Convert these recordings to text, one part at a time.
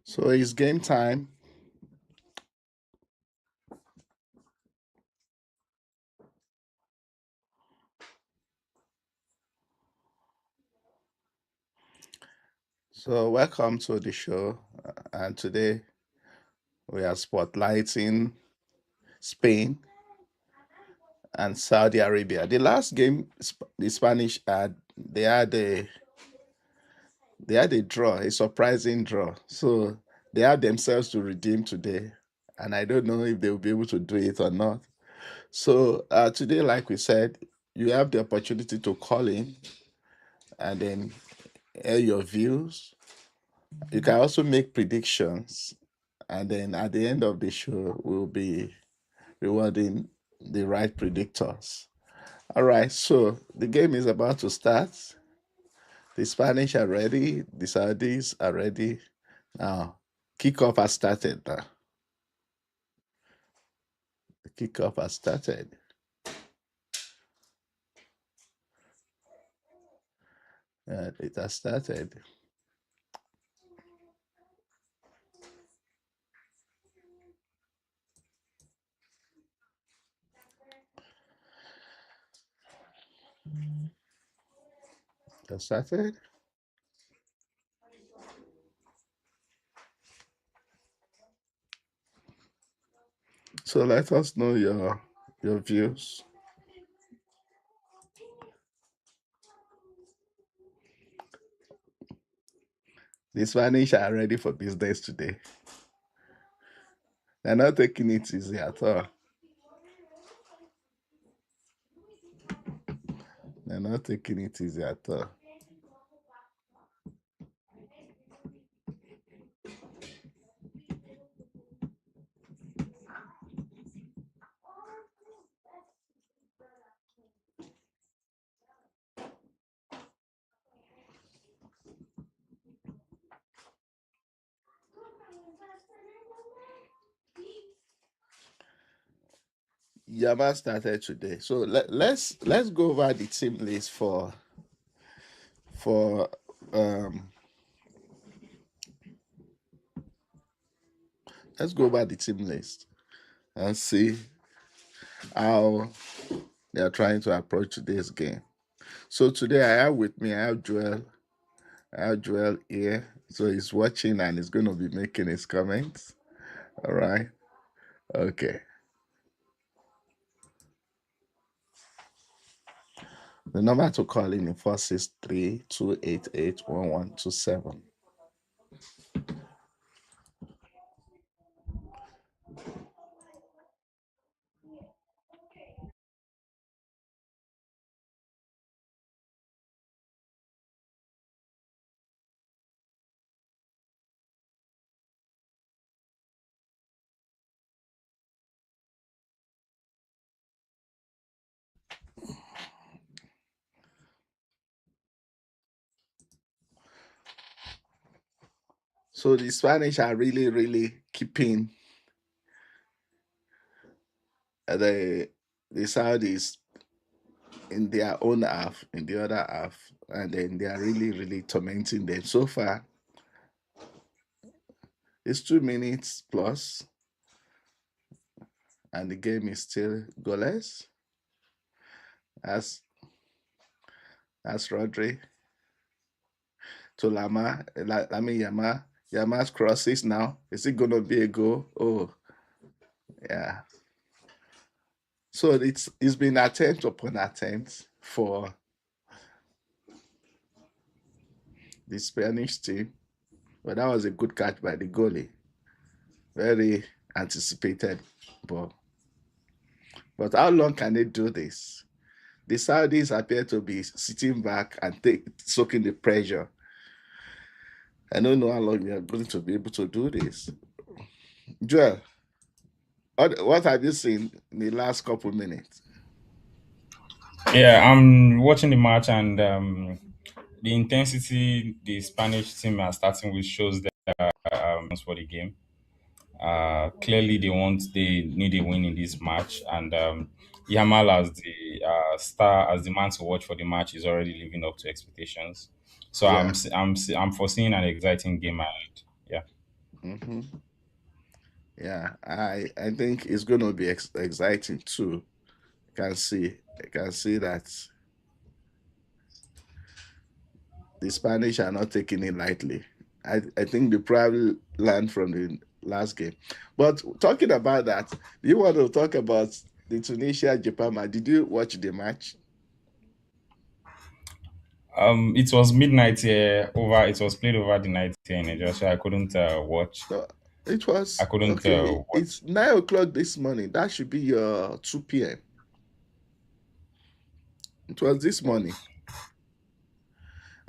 So it's game time. So welcome to the show. And today we are spotlighting Spain and Saudi Arabia. The last game, the Spanish had they had a draw, a surprising draw. So they have themselves to redeem today, and I don't know if they will be able to do it or not. So today, like we said, you have the opportunity to call in and then air your views. You can also make predictions, and then at the end of the show, we'll be rewarding the right predictors. All right, so the game is about to start. The Spanish are ready, the Saudis are ready. Now, kickoff has started. Now, the kickoff has started. It has started. It has started. So let us know your views. The Spanish are ready for business today. They're not taking it easy at all. They're not taking it easy at all. Yama started today. So let's go over the team list for um let's go over the team list and see how they are trying to approach today's game. So today I have Joel here. So he's watching and he's gonna be making his comments. All right. Okay. The number to call in is 463-288-1127. So the Spanish are really, really keeping the Saudis in their own half, in the other half, and then they are really, really tormenting them. So far, it's 2 minutes plus, and the game is still goalless. As as Rodri to Lami Yama. Yama's crosses now. Is it gonna be a goal? Oh, yeah. So it's been attempt upon attempt for the Spanish team, but that was a good catch by the goalie. Very anticipated ball. But how long can they do this? The Saudis appear to be sitting back and soaking the pressure. I don't know how long they are going to be able to do this. Joel, what have you seen in the last couple minutes? Yeah, I'm watching the match, and the intensity the Spanish team are starting with shows that for the game. Clearly, they need a win in this match, and Yamal as the star, as the man to watch for the match, is already living up to expectations. So Yeah. I'm foreseeing an exciting game ahead. Yeah. Hmm. Yeah, I think it's going to be exciting too. I can see that the Spanish are not taking it lightly. I think they probably learned from the last game. But talking about that, do you want to talk about the Tunisia Japan match? Did you watch the match? It was midnight here over. It was played over the night here in Nigeria, so I couldn't watch. No, it I was couldn't okay. It's watch. 9 o'clock this morning. That should be your 2 p.m. It was this morning,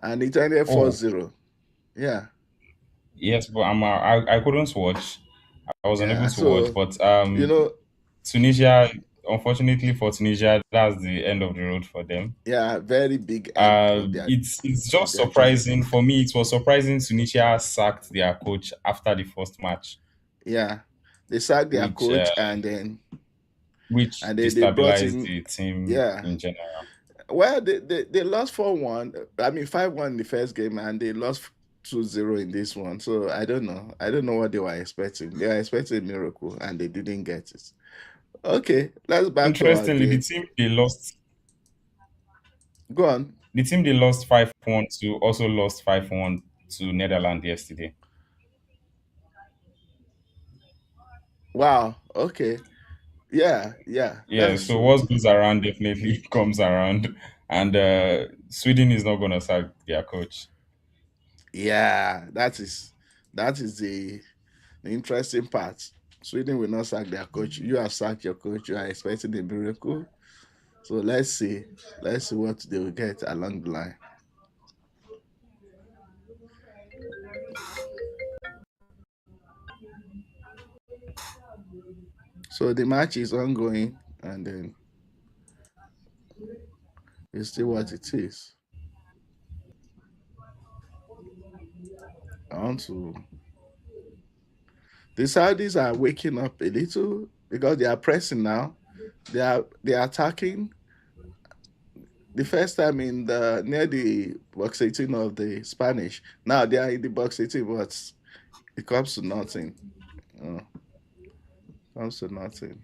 and it ended four Oh, zero. Yeah, yes, but I couldn't watch. I was unable yeah. to watch. So But you know, Tunisia, unfortunately for Tunisia, that's the end of the road for them. yeah, very big end It's of just their journey. surprising for me. It was surprising Tunisia sacked their coach after the first match, Yeah, they sacked their which coach, which and then they brought destabilized in. the team Yeah, in general. well, they lost 4-1. I mean 5-1 in the first game, and they lost 2-0 in this one. So I don't know. I don't know what they were expecting. They were expecting a miracle, and they didn't get it. Okay, let's back to our Interestingly, game. Go on. the team they lost 5-1 to also lost 5-1 to Netherlands yesterday. Wow. Okay. Yeah. Yeah. Yeah, That's so true. what goes around definitely comes around, and Sweden is not going to sack their coach. Yeah. That is the interesting part. Sweden will not sack their coach. You have sacked your coach. You are expecting a miracle. So let's see. Let's see what they will get along the line. So the match is ongoing, and then it's still what it is. I want to. The Saudis are waking up a little because they are pressing now. They are attacking. The first time in the near the box 18 of the Spanish. Now they are in the box 18, but it comes to nothing. Uh, comes to nothing.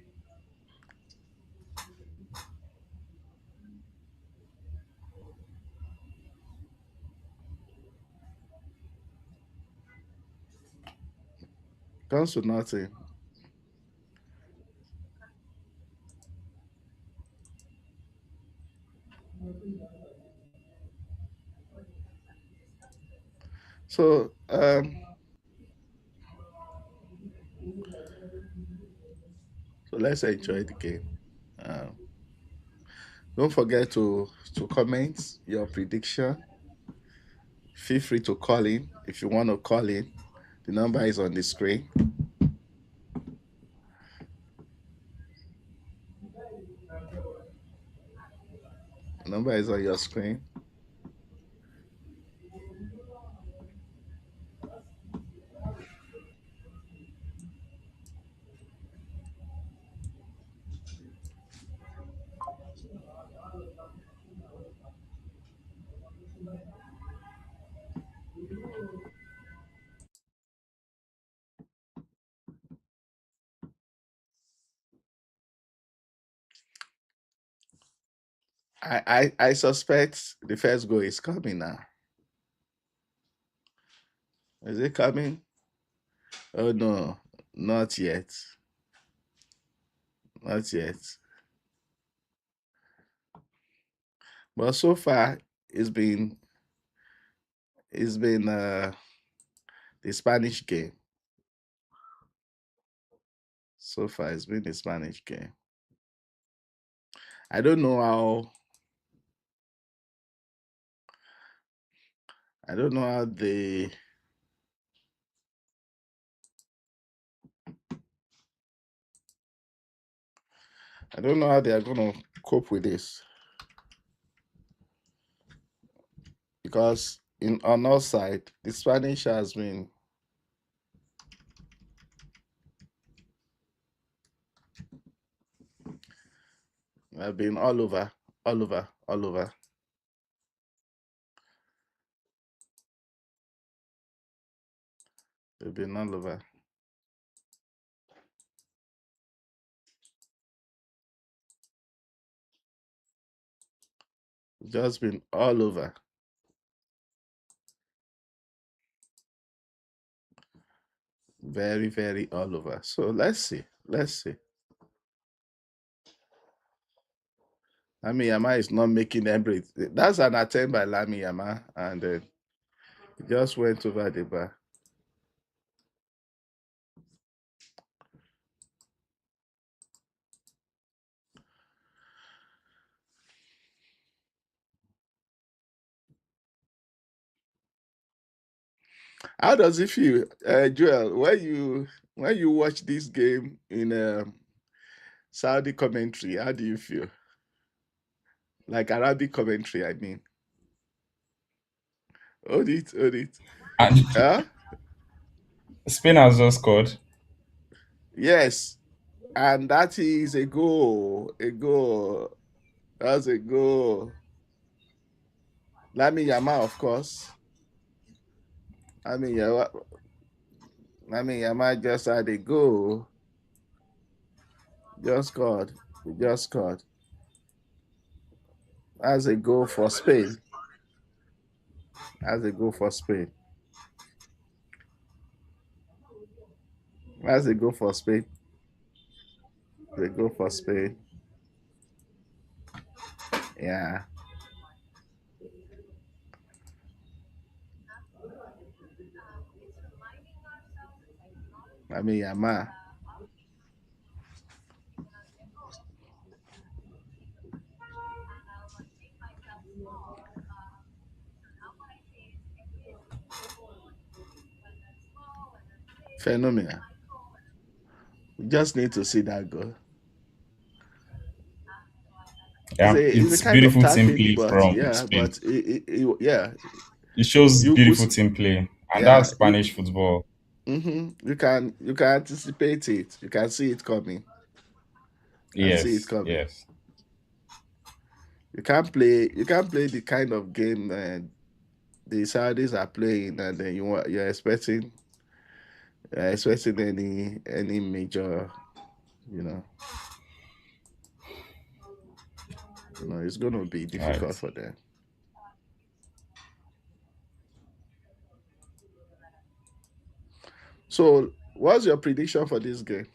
Comes to nothing. So so let's enjoy the game. Um, don't forget to comment your prediction. Feel free to call in if you want to call in. The number is on the screen. The number is on your screen. I suspect the first goal is coming now. Is it coming? Oh no, not yet. Not yet. But so far, it's been it's been the Spanish game. So far, it's been the Spanish game. I don't know how I don't know how they are gonna cope with this because in on our side, the Spanish have been all over, all over, all over. They've been all over. Just been all over. Very, very all over. So let's see. Let's see. Lami Yama is not making everything. That's an attempt by Lami Yama, and he just went over the bar. How does it feel, Joel, when you watch this game in Saudi commentary? How do you feel? Like Arabic commentary, I mean. Hold it, hold it. And Huh? Spain has just scored. Yes, and that is a goal. A goal. That's a goal. Lami Yama, of course. Lami Yama, Lami Yama just had a goal. Just scored. He just scored. That's a goal for Spain. That's a goal for Spain. That's a goal for Spain. They go for Spain. Yeah. Lami Yama. Phenomenal. We just need to see that goal. Yeah, It's a it's kind of beautiful team tapping, play but from yeah, Spain. yeah, It shows you beautiful team play, and yeah, that's Spanish football. you can anticipate it. You can see it coming. And see it Yes, coming. yes, You can't play the kind of game the Saudis are playing, and then you're expecting any major, you know, it's going to be difficult right. for them. So, what's your prediction for this game?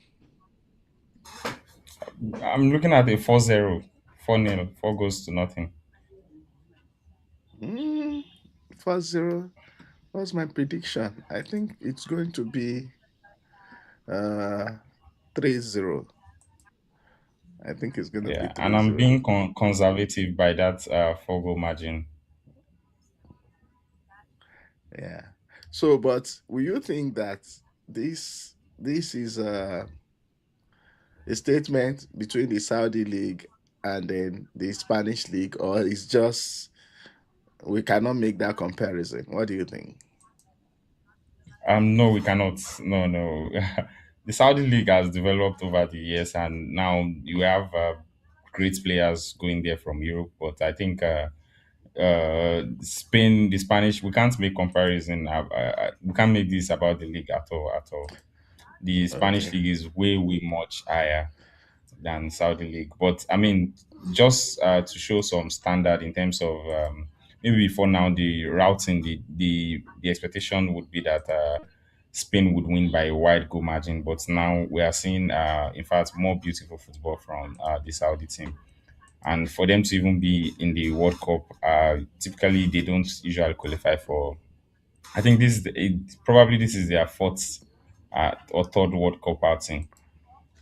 I'm looking at a 4-0, 4-0, 4 goals to nothing. Mm, 4-0. What's my prediction? I think it's going to be uh 3-0. I think it's going to be Yeah, and three I'm zero. being conservative by that 4 goal margin. Yeah. So, but will you think that this is a statement between the Saudi league and then the Spanish league, or it's just we cannot make that comparison? What do you think? No, we cannot. No, no. The Saudi league has developed over the years, and now you have great players going there from Europe. But I think Spain, the Spanish, we can't make comparison. We can't make this about the league at all. At all, the Spanish Okay. league is way, way much higher than Saudi league. But I mean, just to show some standard in terms of maybe before now, the routing, the expectation would be that Spain would win by a wide goal margin. But now we are seeing, in fact, more beautiful football from the Saudi team. And for them to even be in the World Cup, typically they don't usually qualify for. I think probably this is their fourth or third World Cup outing,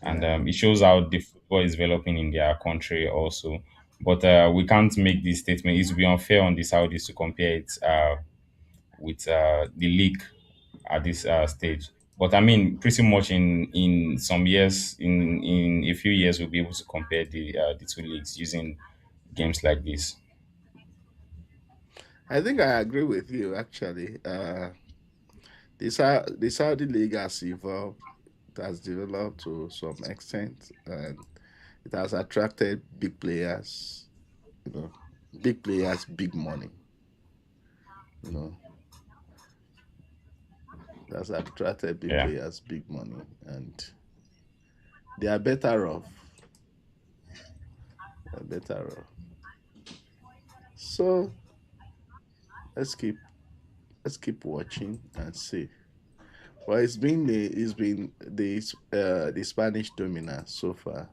and Yeah. it shows how the football is developing in their country also. But we can't make this statement. It would be unfair on the Saudis to compare it with the league at this stage. But I mean, pretty much in some years, in a few years, we'll be able to compare the two leagues using games like this. I think I agree with you actually. The Saudi league has evolved, it has developed to some extent, and it has attracted you know, big players, big money, you know. has attracted big Yeah. players, big money, and they are better off. They're better off. So let's keep let's keep watching and see. Well, it's been the Spanish dominance so far.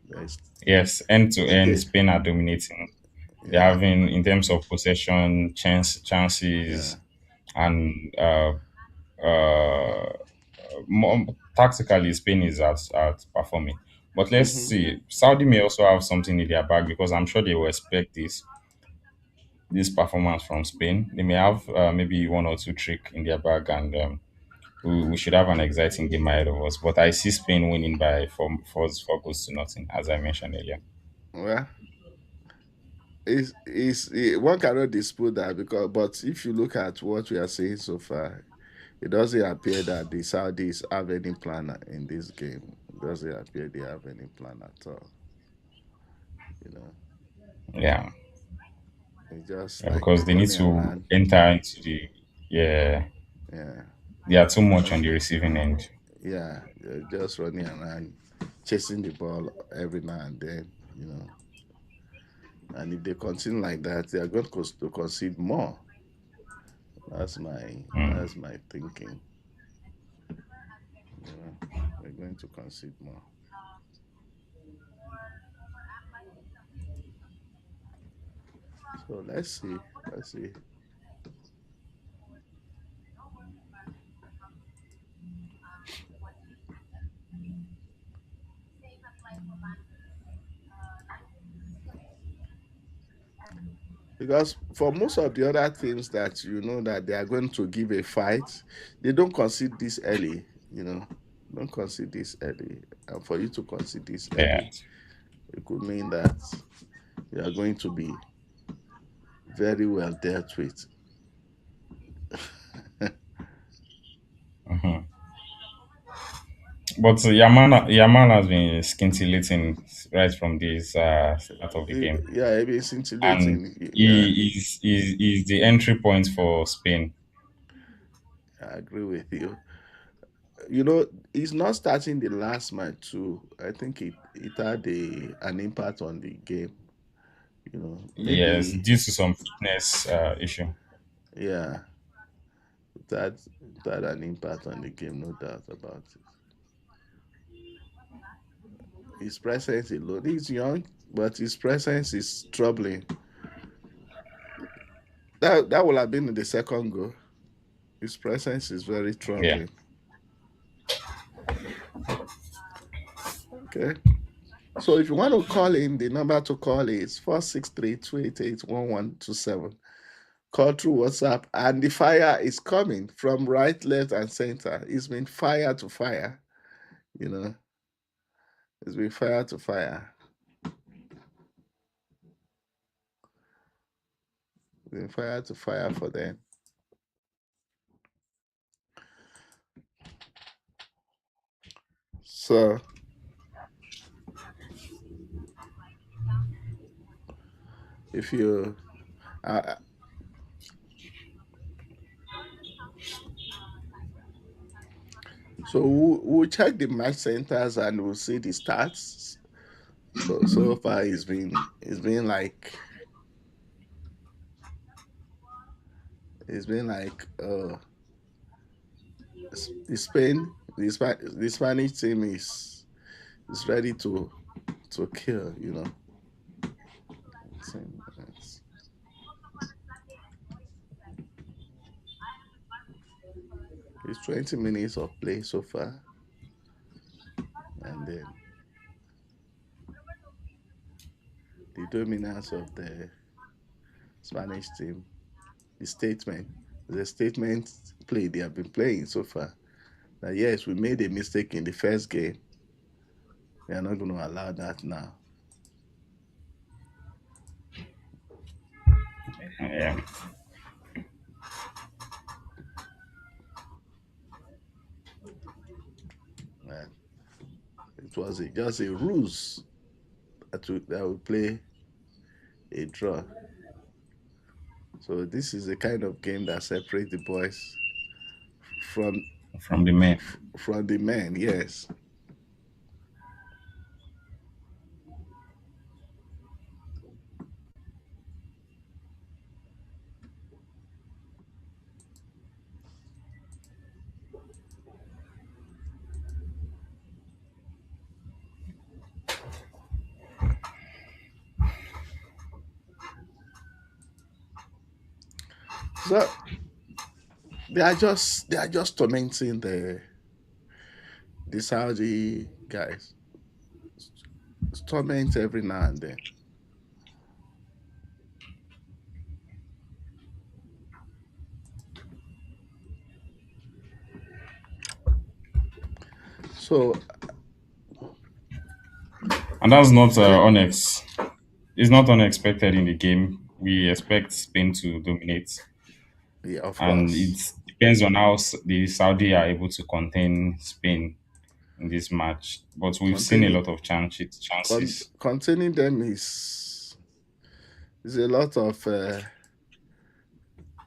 There's Yes, end to end, okay, Spain are dominating. They're yeah, having, in terms of possession, yeah. chances, and uh, more, tactically, Spain is at performing. But let's Mm-hmm. see. Saudi may also have something in their bag because I'm sure they will expect this performance from Spain. They may have maybe one or two trick in their bag, and we should have an exciting game ahead of us. But I see Spain winning by four goals to nothing, as I mentioned earlier. Well, one cannot dispute that because, but if you look at what we are seeing so far, it doesn't appear that the Saudis have any plan in this game. It doesn't appear they have any plan at all. You know, Yeah, it's just yeah, like because they need running to around. enter into the yeah. Yeah, They are too much on running. the receiving end. Yeah, they're just running around, chasing the ball every now and then. You know, and if they continue like that, they are going to concede more. Mm. That's my thinking. You know, they're going to concede more. So let's see. Let's see. Because for most of the other teams that you know that they are going to give a fight, they don't concede this early. You know, don't concede this early. And for you to concede this Yeah. early, it could mean that you are going to be very well dealt with. Mhm. But Yaman has been scintillating right from this start of the game, Yeah, it is and scintillating. Yeah, he is the entry point for Spain. I agree with you. You know, he's not starting the last match too. I think it had an impact on the game. You know, Yes, maybe due to some fitness issue. yeah, it had an impact on the game, no doubt about it. His presence alone, he's young, but his presence is troubling. That would have been in the second goal. His presence is very Yeah. troubling. Okay. So if you want to call in, the number to call is 463-288-1127. Call through WhatsApp, and the fire is coming from right, left, and center. It's been fire to fire, you know. It's been fire to fire. It's been fire to fire for them. So if you uh, so we'll check the match centers and we'll see the stats. So far it's been like the Spain the Spanish team is ready to kill, you know. It's 20 minutes of play so far, and then the dominance of the Spanish team, the statement, the statement play they have been playing so far. That yes, we made a mistake in the first game. We are not going to allow that now. Yeah. And it was just a ruse that we play a draw. So this is the kind of game that separates the boys from from the men. from the men. Yes. So they are just tormenting the Saudi guys. It's torment every now and then. So And that's not I think it's not unexpected in the game. We expect Spain to dominate, yeah, of and course. it depends on how the Saudi are able to contain Spain in this match. But we've seen a Containing lot of chances. containing them is a lot of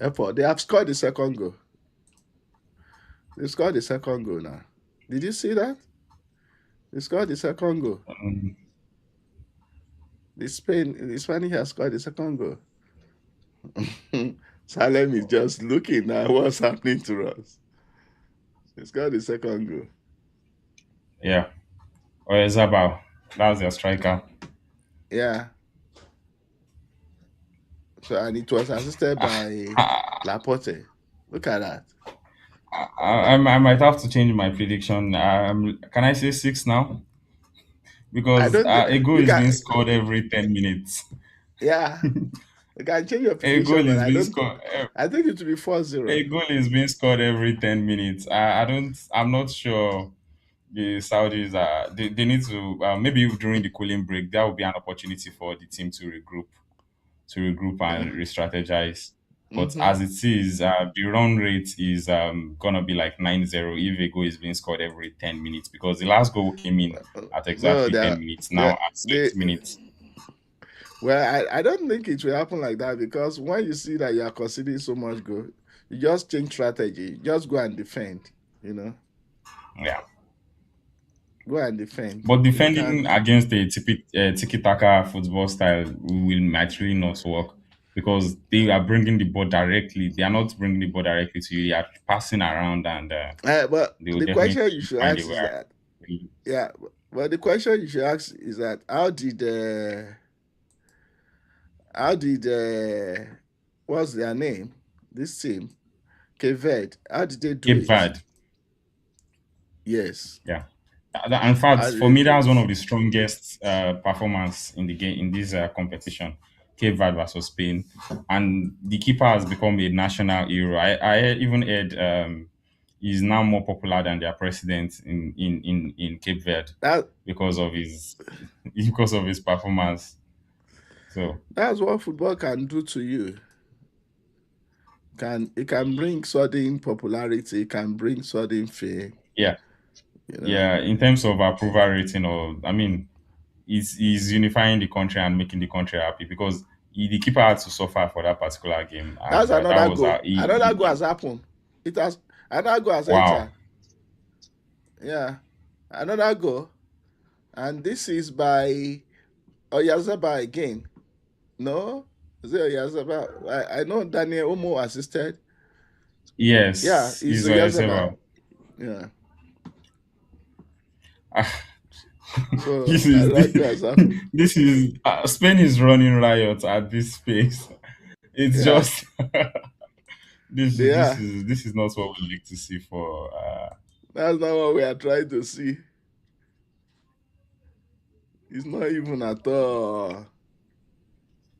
effort. They have scored the second goal. They scored the second goal now. Did you see that? They scored the second goal. Um, The Spanish has scored the second goal. Salem is just looking at what's happening to us. They scored the second goal. yeah, or Zabal, that's their striker. Yeah. So and it was assisted by I, Laporte. Look at that. I might have to change my prediction. Can I say six now? I Because don't think a goal you is can. being scored every 10 minutes. Yeah, you can change your A prediction, goal but is I being don't. scored. I think it will be 4-0. A goal is being scored every 10 minutes. I don't. I'm not sure the Saudis are. They need to maybe during the cooling break that will be an opportunity for the team to regroup Yeah. and re-strategize. But Mm-hmm. as it is, the run rate is gonna be like 9-0 if a goal is being scored every 10 minutes because the last goal came in at No, exactly they 10 minutes. they Now at they 20 minutes. well, I don't think it will happen like that because when you see that you are conceding so much goal, you just change strategy. You just go and defend. You know, Yeah. go and defend. But You can't. defending against a tiki-taka football style will actually not work because they are bringing the ball directly. They are not bringing the ball directly to you. They are passing around, and But they will the definitely question you should find a ask way. is that yeah. But the question you should ask is that how did what's their name? This team, Cape Verde. How did they do Cape it? Verde, Yes. yeah. In fact, How did for they me, do that was it? one of the strongest performance in the game in this competition. Cape Verde versus Spain, and the keeper has become a national hero. I even heard he's now more popular than their president in Cape Verde That because of his because of his performance. So that's what football can do to you. It can bring sudden popularity, it can bring sudden fame, yeah, you know. yeah. In terms of approval rating, or I mean, he's unifying the country and making the country happy because the keeper had to suffer for that particular game, That's and that another was goal. Another goal has happened. It has another goal has wow. entered. Yeah. Another goal. And this is by Oyazaba again. No? Is it Oyazaba? I know Daniel Omo assisted. Yeah, Yes, it's he's Oyazaba. Oyarzabal. Yeah. Ah, So this is another goal has happened. this is Spain is running riot at this pace. It's Yeah. just this is They this are. is this is not what we like to see for. That's not what we are trying to see. It's not even at all.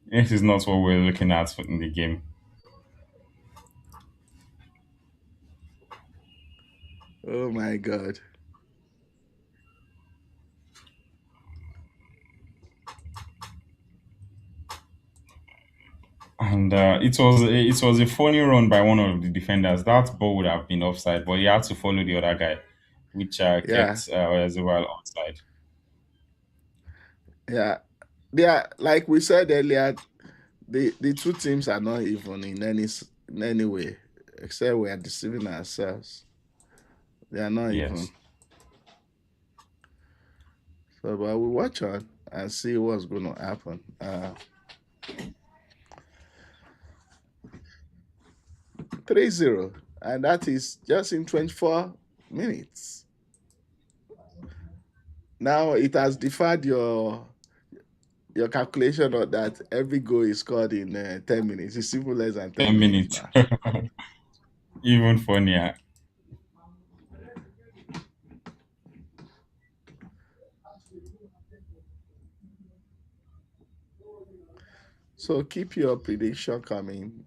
This is not what we're looking at in the game. Oh my god. And it was a funny run by one of the defenders. That ball would have been offside, but he had to follow the other guy, which Yeah. kept Oyarzabal onside. Yeah. They are like we said earlier, the two teams are not even in any way, except we are deceiving ourselves. They are not even. Yes. So, but we watch on and see what's going to happen. 3-0, and that is just in 24 minutes. Now it has deferred your calculation of that every goal is scored in 10 minutes. It's even less than 10 10 minutes minutes. now. Even funnier. So keep your prediction coming.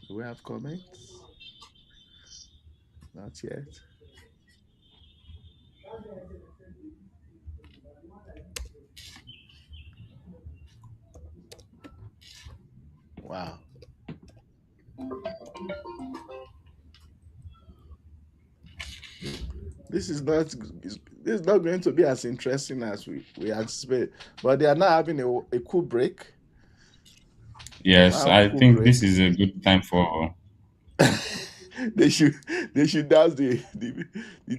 Do we have comments? Not yet. Wow. This is not this is not going to be as interesting as we anticipate. But they are now having a cool break. Yes, Now I cool think this break. is a good time for. they should they should douse the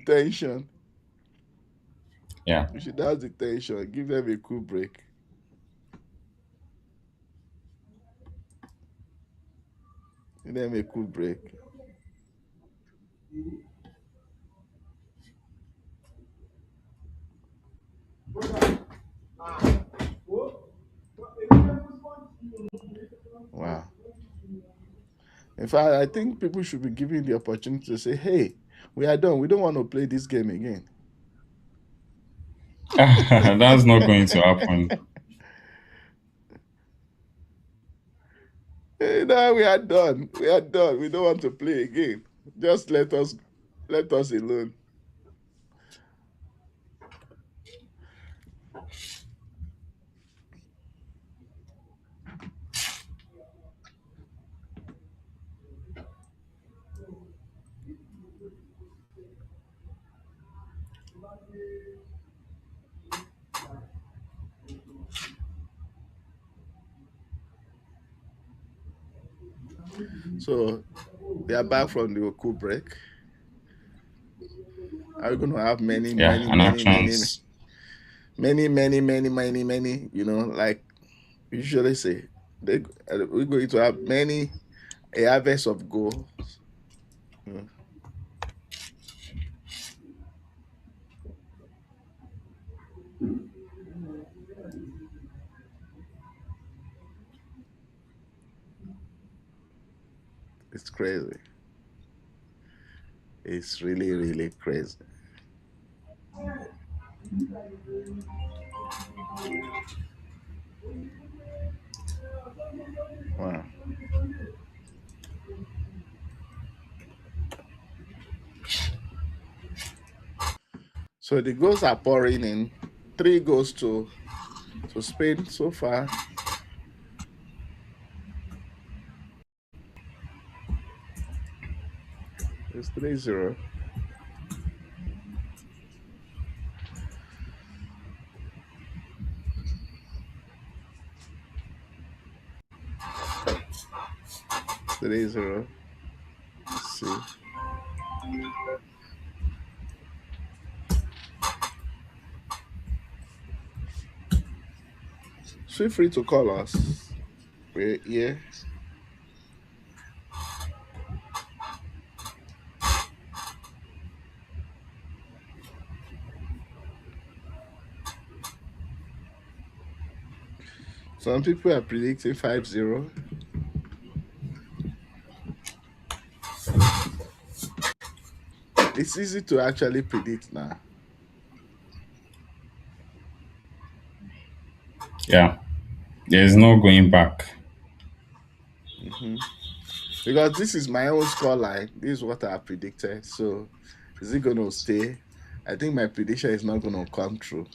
tension. Yeah. We should douse the tension. Give them a cool break. Give them a cool break. Wow. In fact, I think people should be given the opportunity to say, "Hey, we are done. We don't want to play this game again." That's not going to happen. Hey, now we are done. We are done. We don't want to play again. Just let us alone. So they are back from the cool break. Are we going to have many, Yeah, many, and many, many, actions. many, many, many, many, many? Like we usually say, we're going to have many a harvest of goals. Mm, It's crazy. It's really, really crazy. Wow. So the goals are pouring in. 3 goals to Spain so far. It's 3-0. It's 3-0. Let's see. Feel free to call us. We're here. Some people are predicting 5-0. It's easy to actually predict now. Yeah, there's no going back. hmm Because this is my own score line. This is what I predicted. So is it going to stay? I think my prediction is not going to come true.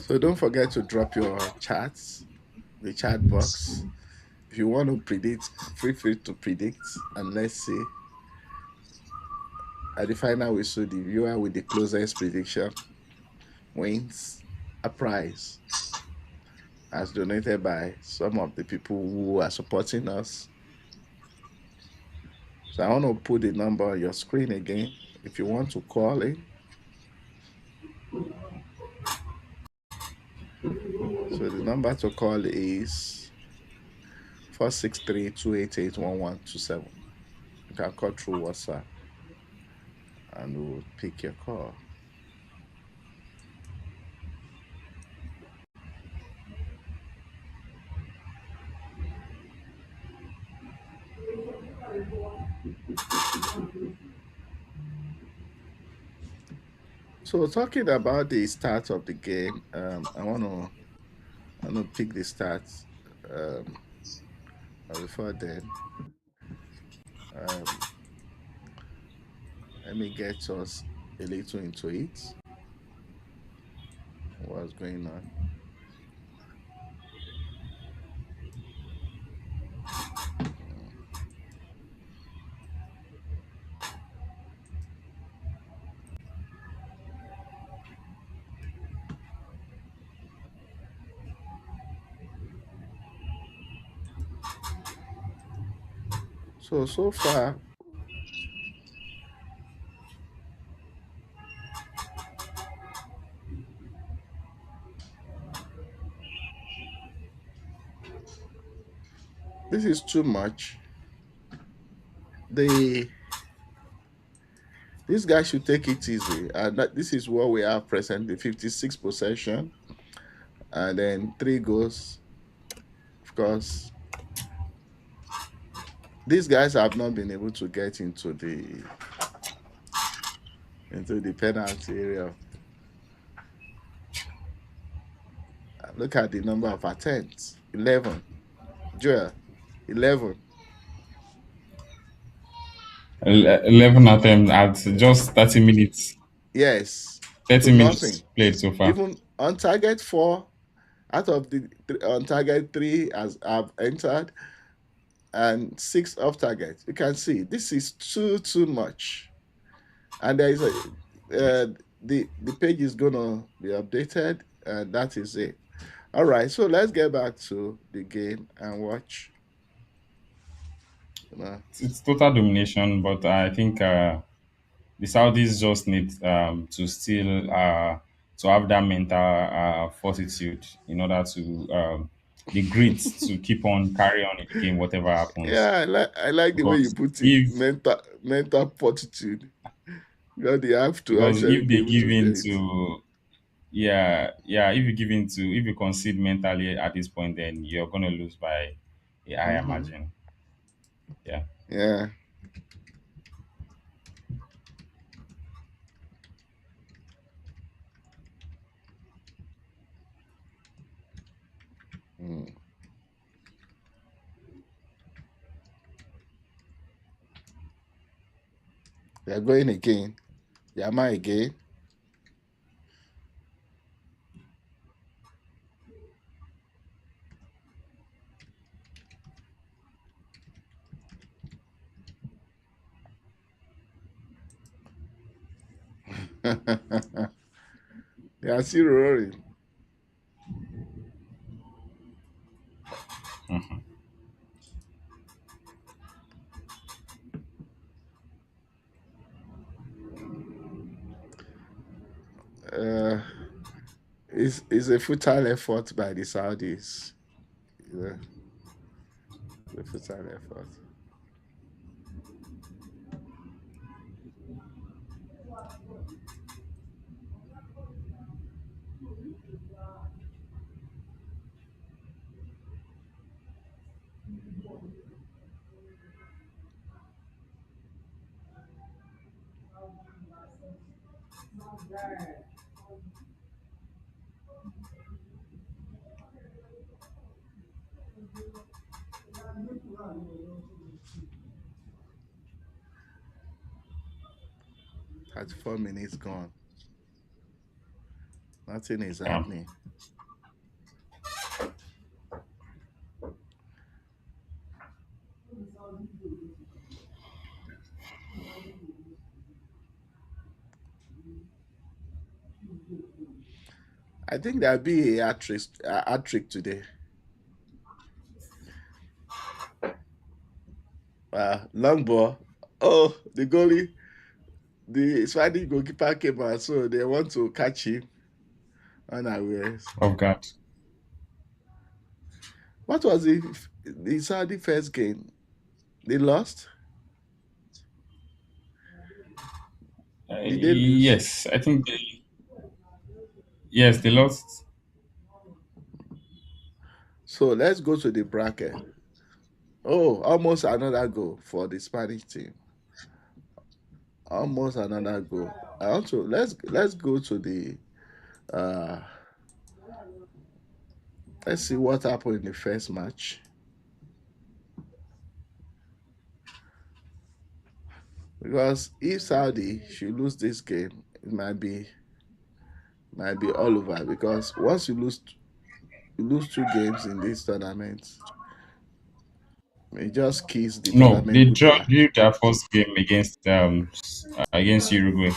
So don't forget to drop your chats, the chat box. If you want to predict, feel free to predict. And let's see. At the final whistle, the viewer with the closest prediction wins a prize. as donated by some of the people who are supporting us. So I want to put the number on your screen again. If you want to call in, so the number to call is 463-288-1127. You can call through WhatsApp and we'll pick your call. So talking about the start of the game, I want to pick the stats. Um, but before then, um, let me get us a little into it. What's going on? Mm. So far, this is too much. The This guy should take it easy. And this is what we have presently: 56 possession, and then three goals. Of course, these guys have not been able to get into the penalty area. Look at the number of attempts: 11. Joel, 11. 11 attempts at just 30 minutes. Yes, to 30 minutes nothing. played so far. Even on target four out of the on target three has have entered, and six off target. You can see this is too much. And there is the page is gonna be updated, and that is it. All right, so let's get back to the game and watch. You know. It's total domination, but I think the Saudis just need to still to have that mental fortitude in order to the grit to keep on carry on in the game, whatever happens. Yeah, I like the way you Because put it. if Mental fortitude. You they have to because actually if be they able to give do in it. to yeah, if you give in to if you concede mentally at this point, then you're gonna lose by a higher Hmm. margin. Yeah. Yeah. Mm. They're going again. Yama again. They are still roaring. Mhm. Uh, it's a futile effort by the Saudis. You know, a futile effort. At 4 minutes gone. Nothing is Yeah. happening. I think there'll be a hat trick today. Long ball. Oh, the goalie, the Swedish goalkeeper came out, so they want to catch him unawares. Of God. What was the Saudi first game? They lost? Did they lose? Yes, I think yes, they lost. So let's go to the bracket. Oh, almost another goal for the Spanish team. Almost another goal. I also let's go to the uh let's see what happened in the first match. Because if Saudi should lose this game, it might be all over. Because once you lose two games in this tournament, it just kills the No, they tournament goodbye. drew their first game against Uruguay.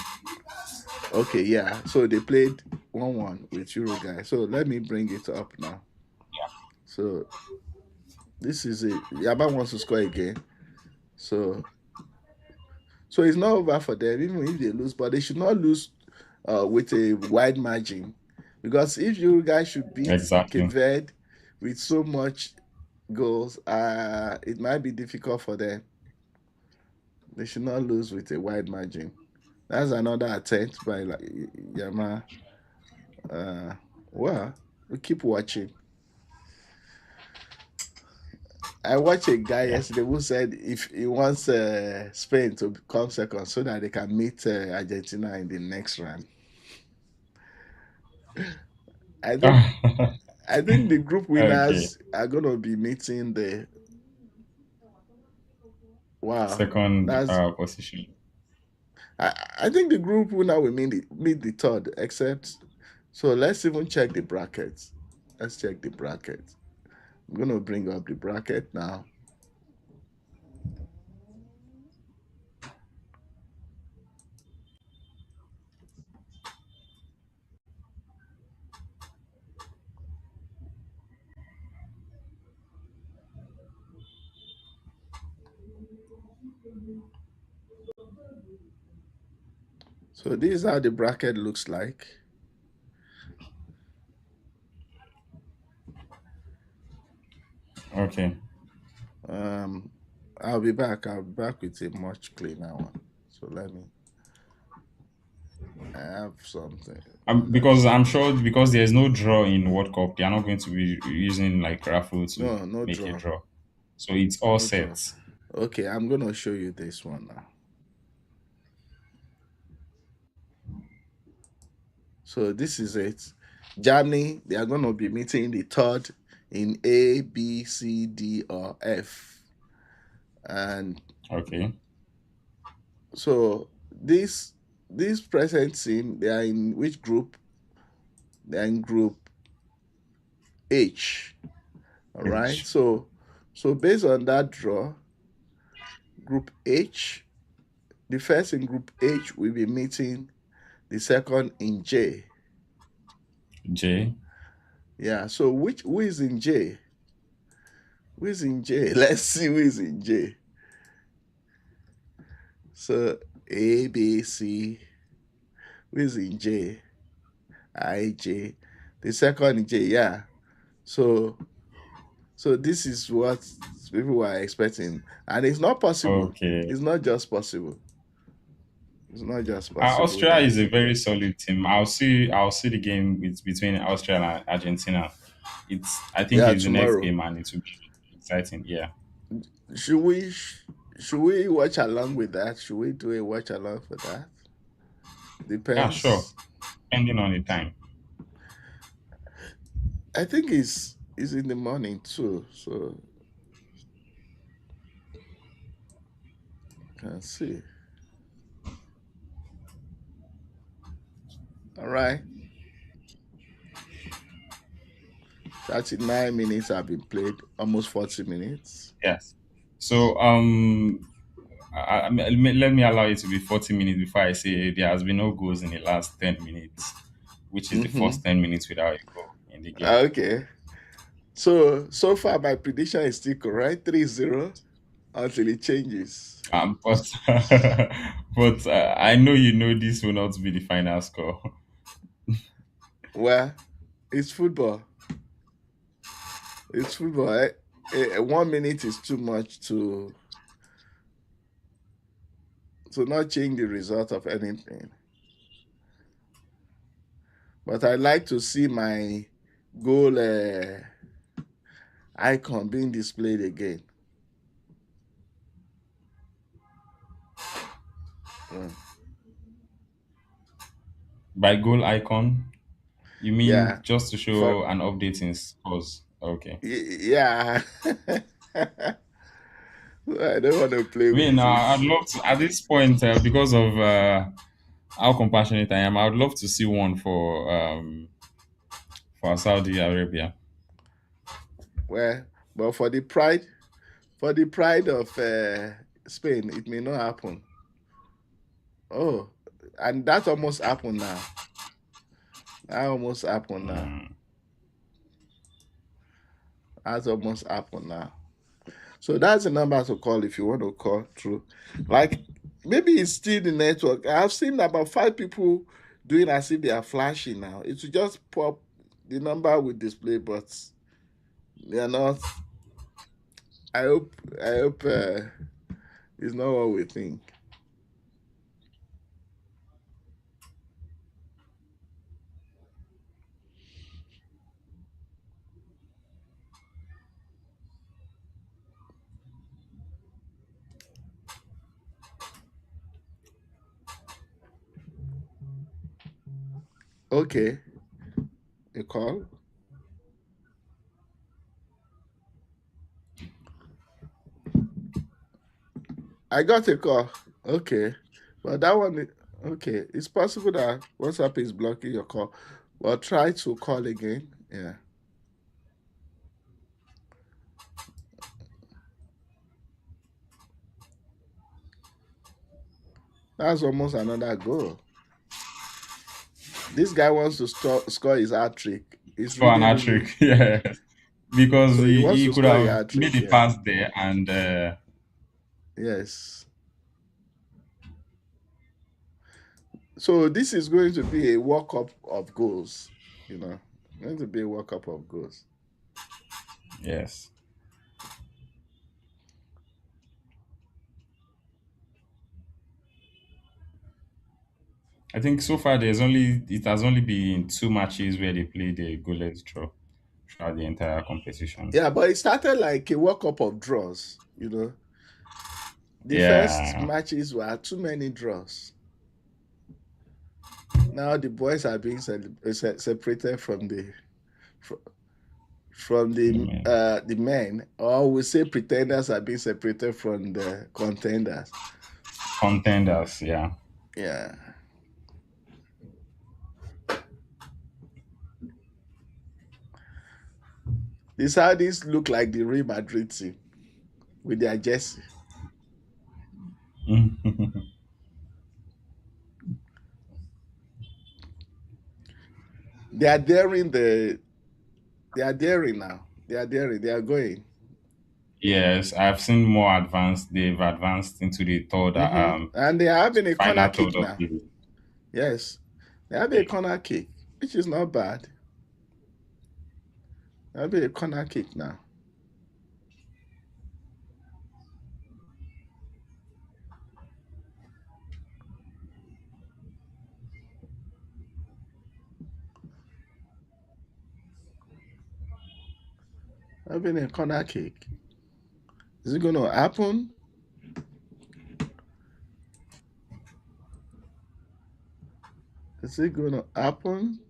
Okay, yeah. So they played 1-1 with Uruguay. So let me bring it up now. So this is it. Yaba wants to score again. So it's not over for them, even if they lose, but they should not lose with a wide margin. Because if Uruguay should beat Cape Exactly. Verde with so much goals, it might be difficult for them. They should not lose with a wide margin. That's another attempt by Yama. Uh, well, we keep watching. I watched a guy Yeah. yesterday who said if he wants Spain to come second so that they can meet Argentina in the next round. I think I think the group Okay. winners are gonna be meeting the wow. Second That's position. I think the group winner will meet the third, except so let's even check the brackets. Let's check the bracket. I'm gonna bring up the bracket now. So this is how the bracket looks like. Okay. Um, I'll be back. I'll be back with a much cleaner one. So let me. I have something. Let's Because see. I'm sure because there's no draw in World Cup, they are not going to be using like raffle to No, no make a draw. draw. So it's all No draw. set. Okay, I'm gonna show you this one now. So this is it. Germany, they are gonna be meeting the third in A, B, C, D, or F. And Okay. so this present team, they are in which group? They are in group H. All right. H. So based on that draw, group H, the first in group H will be meeting the second in J. J. Yeah. So which who is in J? Who is in J? Let's see who is in J. So A, B, C, who is in J? I, J. The second in J, yeah. So this is what people were expecting. And it's not possible. Okay. It's not just possible. It's not just possible Austria that is a very solid team. I'll see the game between Austria and Argentina. I think yeah, it's the next tomorrow. game and it will be exciting. Yeah. Should we should we watch along with that? Should we do a watch along for that? Yeah, sure. Depends. Depending on the time. I think it's in the morning too, so can see. All right. 39 minutes have been played, almost 40 minutes. Yes. So let me allow it to be 40 minutes before I say there has been no goals in the last 10 minutes, which is the Mm-hmm. first 10 minutes without a goal in the game. Okay. So far my prediction is still correct. 3-0 until it changes. But but I know you know this will not be the final score. Well, it's football. It's football. 1 minute is too much to not change the result of anything. But I like to see my goal icon being displayed again. Mm. By goal icon, you mean Yeah, just to for show an update in scores? Okay. yeah. I don't want to play I mean, with it. I'd love to at this point because of how compassionate I am. I would love to see one for Saudi Arabia. Well, but for the pride of Spain, it may not happen. Oh, and that almost happened now. That almost happened now. Mm. That's almost happened now. So that's the number to call if you want to call through. Like maybe it's still the network. I've seen about 5 people doing as if they are flashing now. It will just pop the number with display, but they are not. I hope it's not what we think. Okay, a call. I got a call. Okay, but that one. Okay, it's possible that WhatsApp is blocking your call. Well, try to call again. Yeah, that's almost another goal. This guy wants to score his hat trick. It's For an really, hat really. trick, yes, because So he wants he to could score a have hat made trick. the Yeah. pass there, and Yes. So this is going to be a World Cup of goals. You know, going to be a World Cup of goals. yes, I think so far it has only been two matches where they played a goalless draw throughout the entire competition. Yeah, but it started like a World Cup of draws. The first Yeah, matches were too many draws. Now the boys are being separated fr- from the the men, or we say pretenders are being separated from the contenders. contenders. Yeah. Yeah. The Saudis look like the Real Madrid team with their jersey. They are daring they are daring now. They are daring. They are going. Yes, I've seen more advanced. They've advanced into the third, And they are having a corner final third kick of now. the. Yes. They have a corner kick, which is not bad. They have a corner kick now. Having a corner kick. Is it going to happen? Is it going to happen?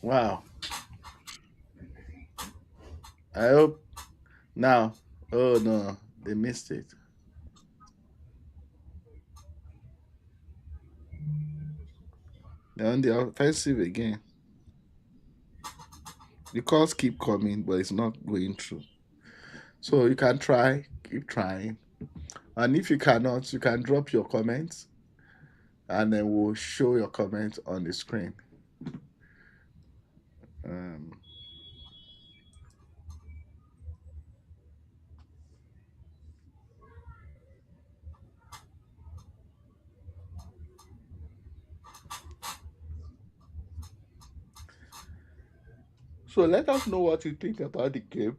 Wow. I hope now. Oh no, they missed it. They're on the offensive again. The calls keep coming, but it's not going through. So you can try, keep trying. And if you cannot, you can drop your comments and then we'll show your comment on the screen. Um, so let us know what you think about the game.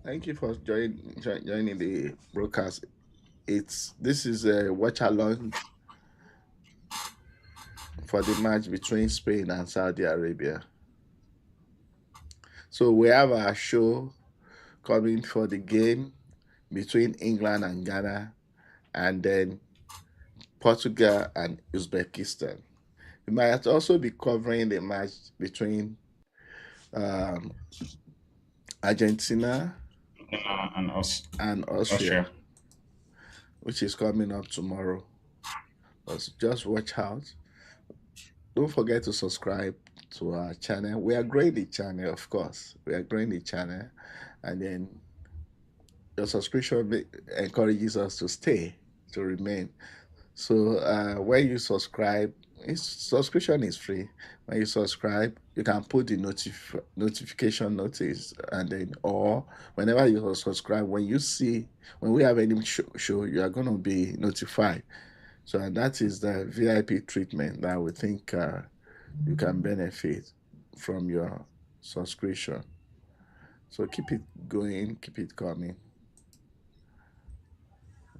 Thank you for joining the broadcast. This is a watch along for the match between Spain and Saudi Arabia. So we have our show coming for the game between England and Ghana, and then Portugal and Uzbekistan. We might also be covering the match between um, Argentina And us, and Austria, Austria. which is coming up tomorrow. But just watch out. Don't forget to subscribe to our channel. We are growing the channel, of course. We are growing the channel, and then your subscription encourages us to stay, to remain. So when you subscribe, subscription is free. When you subscribe, you can put the notification notice, and then or whenever you subscribe, when we have any show, you are going to be notified. So and that is the VIP treatment that we think you can benefit from your subscription. So keep it going, keep it coming.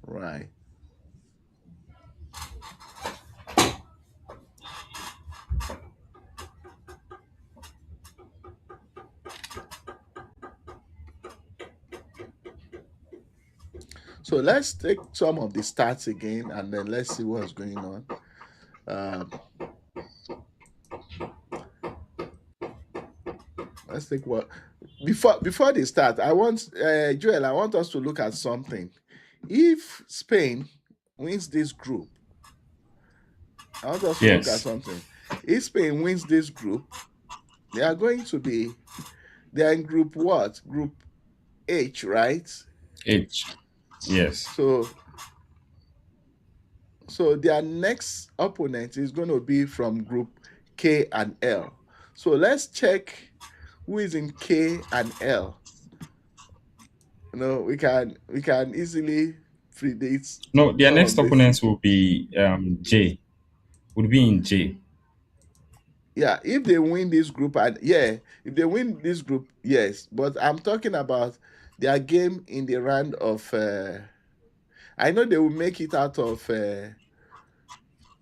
Right. So let's take some of the stats again and then let's see what's going on. Um, let's take what before they start. I want Joel. I want us to look at something. If Spain wins this group, I want us to look at Yes, something. If Spain wins this group, they are going to be they are in group what? Group H, right? H. Yes. So their next opponent is going to be from group K and L. So let's check who is in K and L. We can easily predict No, their some next of this. opponents will be J. Would be in J. Yeah, if they win this group, and yeah, if they win this group, yes. But I'm talking about their game in the round of. I know they will make it out of the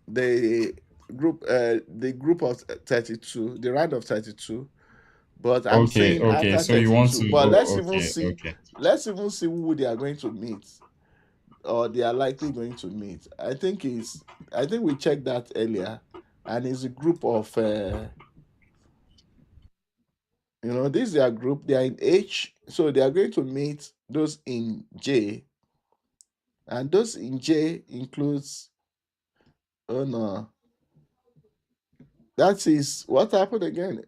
the group of 32, the round of 32. But I'm Okay, saying okay. after So you want 32. to? But Oh, okay, okay. let's even see who they are going to meet, or they are likely going to meet. I think we checked that earlier, and it's a group of this is their group. They are in H, so they are going to meet those in J, and those in J includes, oh no, that is what happened again.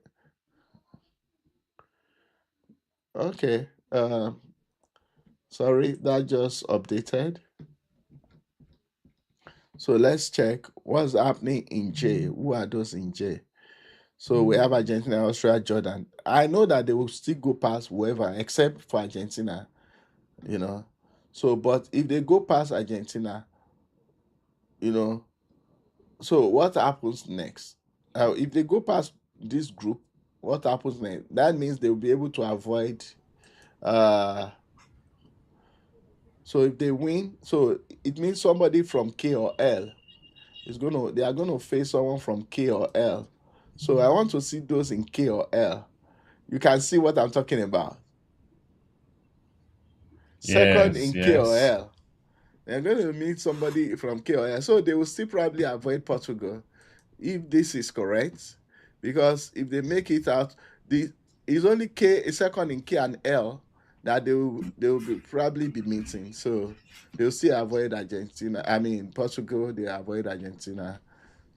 Okay, sorry, that just updated. So let's check what's happening in J. Who are those in J? So we have Argentina, Austria, Jordan. I know that they will still go past whoever, except for Argentina, you know. So, but if they go past Argentina, you know, so what happens next? If they go past this group, what happens next? That means they will be able to avoid. Uh, so if they win, so it means somebody from K or L they are gonna face someone from K or L. So I want to see those in K or L. You can see what I'm talking about. Second Yes, in K or yes. L. They're going to meet somebody from K or L. So they will still probably avoid Portugal if this is correct. Because if they make it out, the it's only K a second in K and L that they will probably be meeting. So they'll still avoid Argentina. I mean Portugal, they avoid Argentina.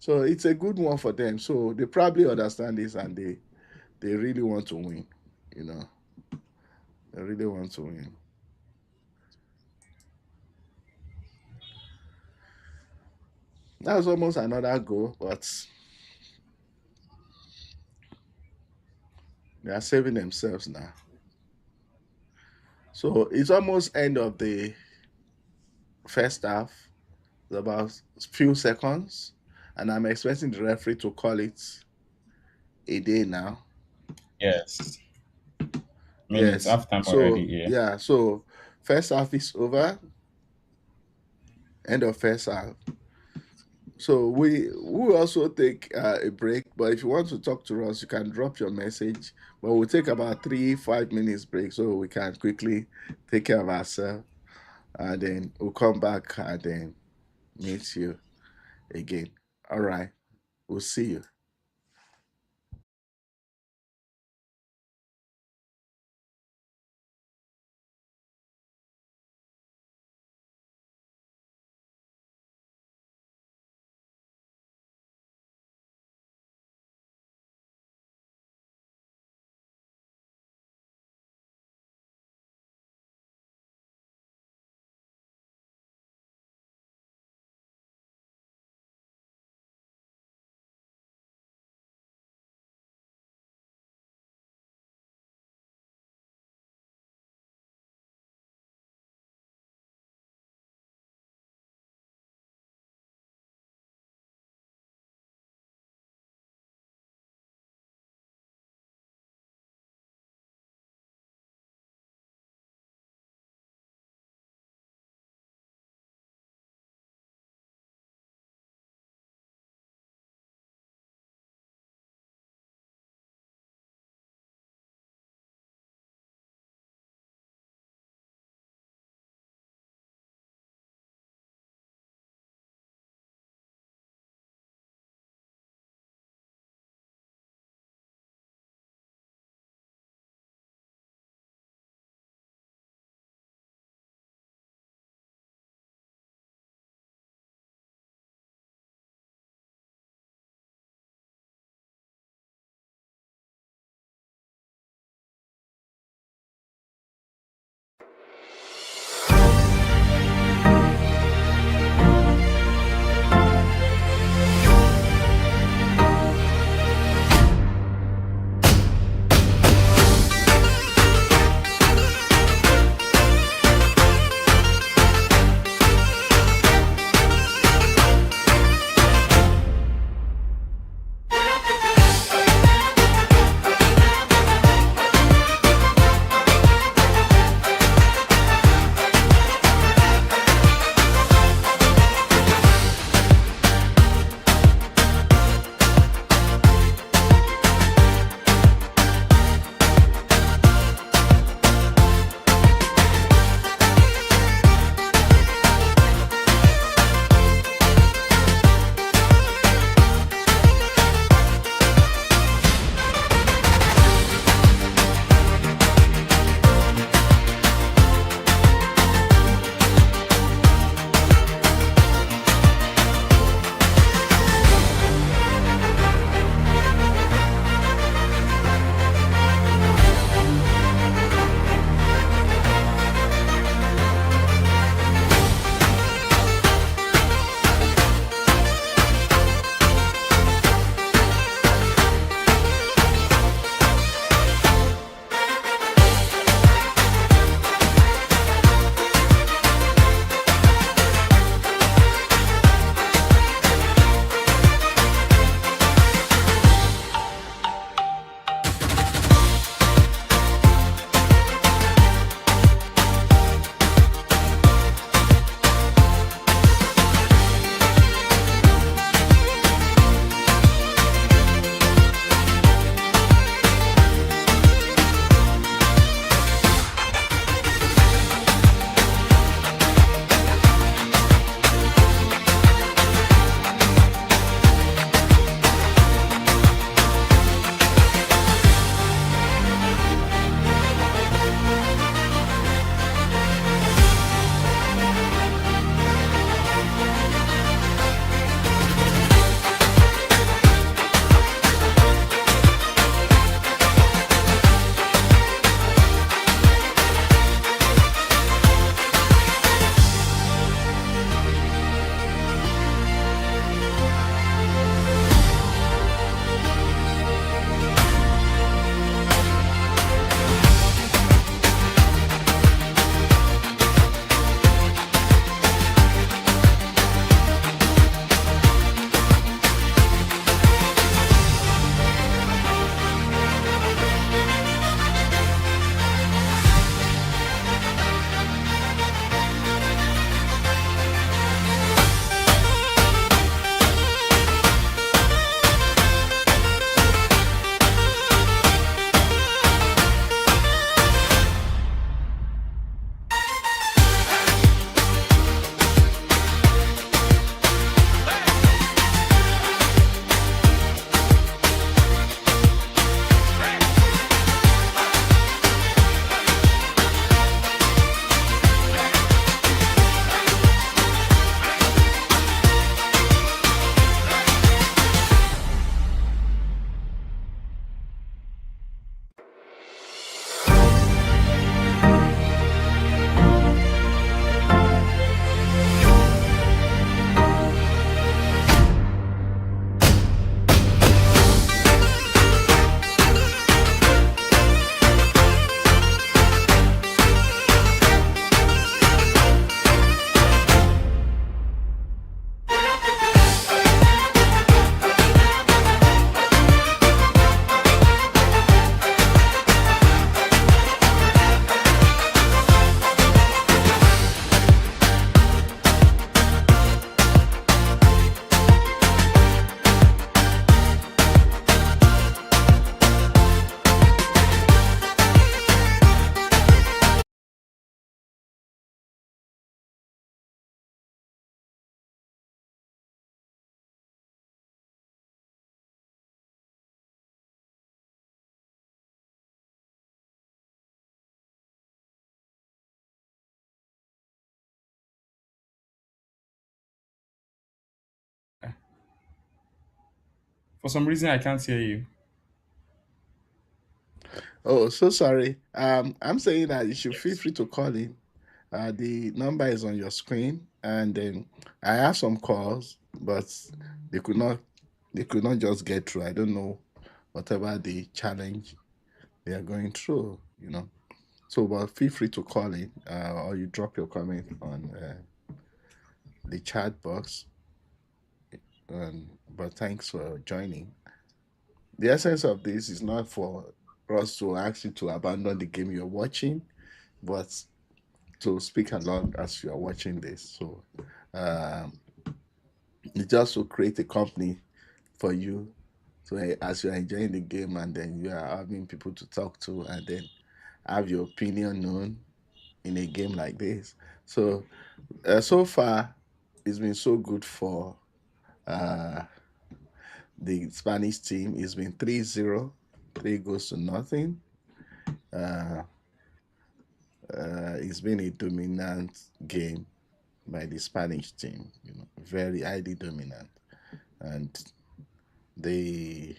So it's a good one for them. So they probably understand this and they really want to win. You know, they really want to win. That's almost another goal, but they are saving themselves now. So it's almost end of the first half. It's about few seconds, and I'm expecting the referee to call it a day now. Yes. I mean, it's Yes. half time already So here. yeah. So first half is over. End of first half. So we also take a break. But if you want to talk to us, you can drop your message. But we'll take about 3 5 minutes break so we can quickly take care of ourselves, and then we'll come back and then meet you again. All right. We'll see you. For some reason, I can't hear you. Oh, so sorry. I'm saying that you should feel Yes. free to call in. The number is on your screen, and then I have some calls, but they could not they could not just get through. I don't know whatever the challenge they are going through, you know. So, but feel free to call in, or you drop your comment on the chat box. But thanks for joining. The essence of this is not for us to ask you to abandon the game you're watching, but to speak along as you are watching this. So um, it just will create a company for you. So as you are enjoying the game, and then you are having people to talk to, and then have your opinion known in a game like this. So so far, it's been so good for uh, the Spanish team. It's been 3-0, 3 goes to nothing. Uh, it's been a dominant game by the Spanish team, very highly dominant. And the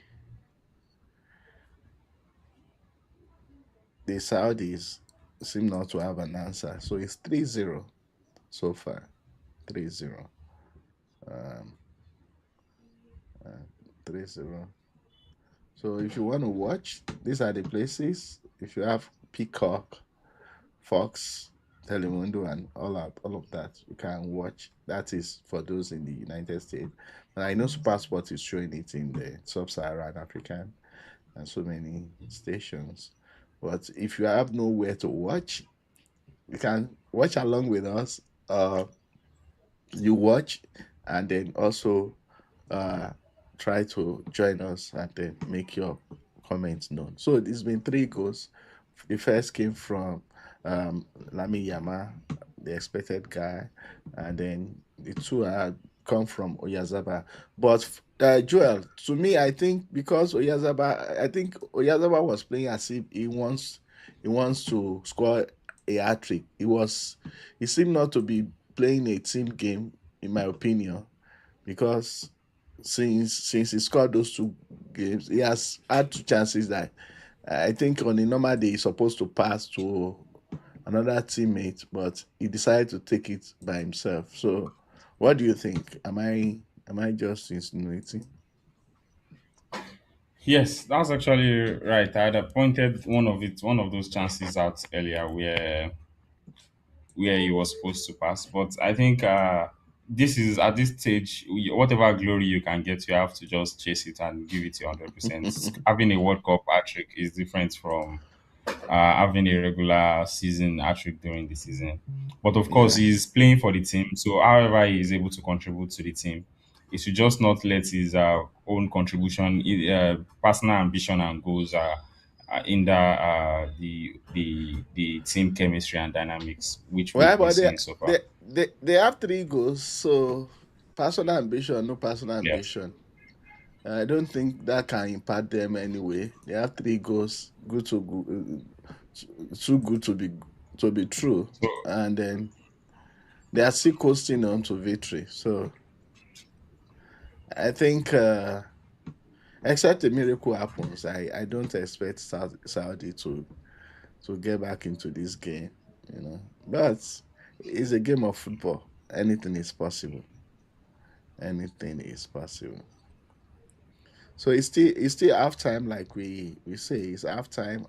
the Saudis seem not to have an answer. So it's 3-0 so far. 3-0. Um, uh, 3-0. So if you want to watch, these are the places. If you have Peacock, Fox, Telemundo, and all of that, you can watch. That is for those in the United States. And I know SuperSport is showing it in the Sub-Saharan African and so many stations. But if you have nowhere to watch, you can watch along with us. You watch and then also uh, try to join us and then make your comments known. So it's been 3 goals. The first came from Lami Yama, the expected guy, and then the two had come from Oyazaba. But Joel, to me, I think because I think Oyazaba was playing as if he wants to score a hat trick. He seemed not to be playing a team game, in my opinion, because since he scored those 2 games, he has had 2 chances that I think on a normal day he's supposed to pass to another teammate, but he decided to take it by himself. So, what do you think? Am I just insinuating? Yes, that's actually right. I had pointed one of those chances out earlier where he was supposed to pass. But I think this is at this stage, whatever glory you can get, you have to just chase it and give it your 100%. Having a World Cup hat trick is different from having a regular season hat trick during the season. But of course, Yeah. he's playing for the team. So however he is able to contribute to the team, he should just not let his own contribution, personal ambition and goals in the team chemistry and dynamics, which Well, we've been but seeing so far. they have 3 goals, so personal ambition, no personal Yes. ambition. I don't think that can impact them anyway. They have 3 goals, good to too good to be true, So and then they are still coasting on to victory. So I think, except a miracle happens, I don't expect Saudi to get back into this game. But it's a game of football. Anything is possible. Anything is possible. So it's still halftime, like we say. It's halftime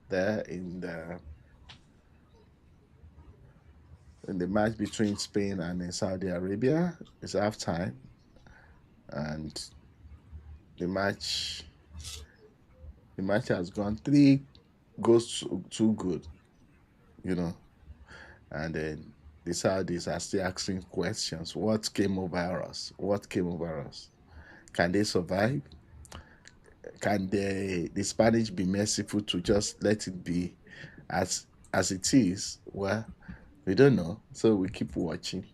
there in the match between Spain and Saudi Arabia. It's halftime, and the match the match has gone 3 goes too good, you know. And then the Saudis are still asking questions. What came over us? What came over us? Can they survive? Can the Spanish be merciful to just let it be as it is? Well, we don't know. So we keep watching.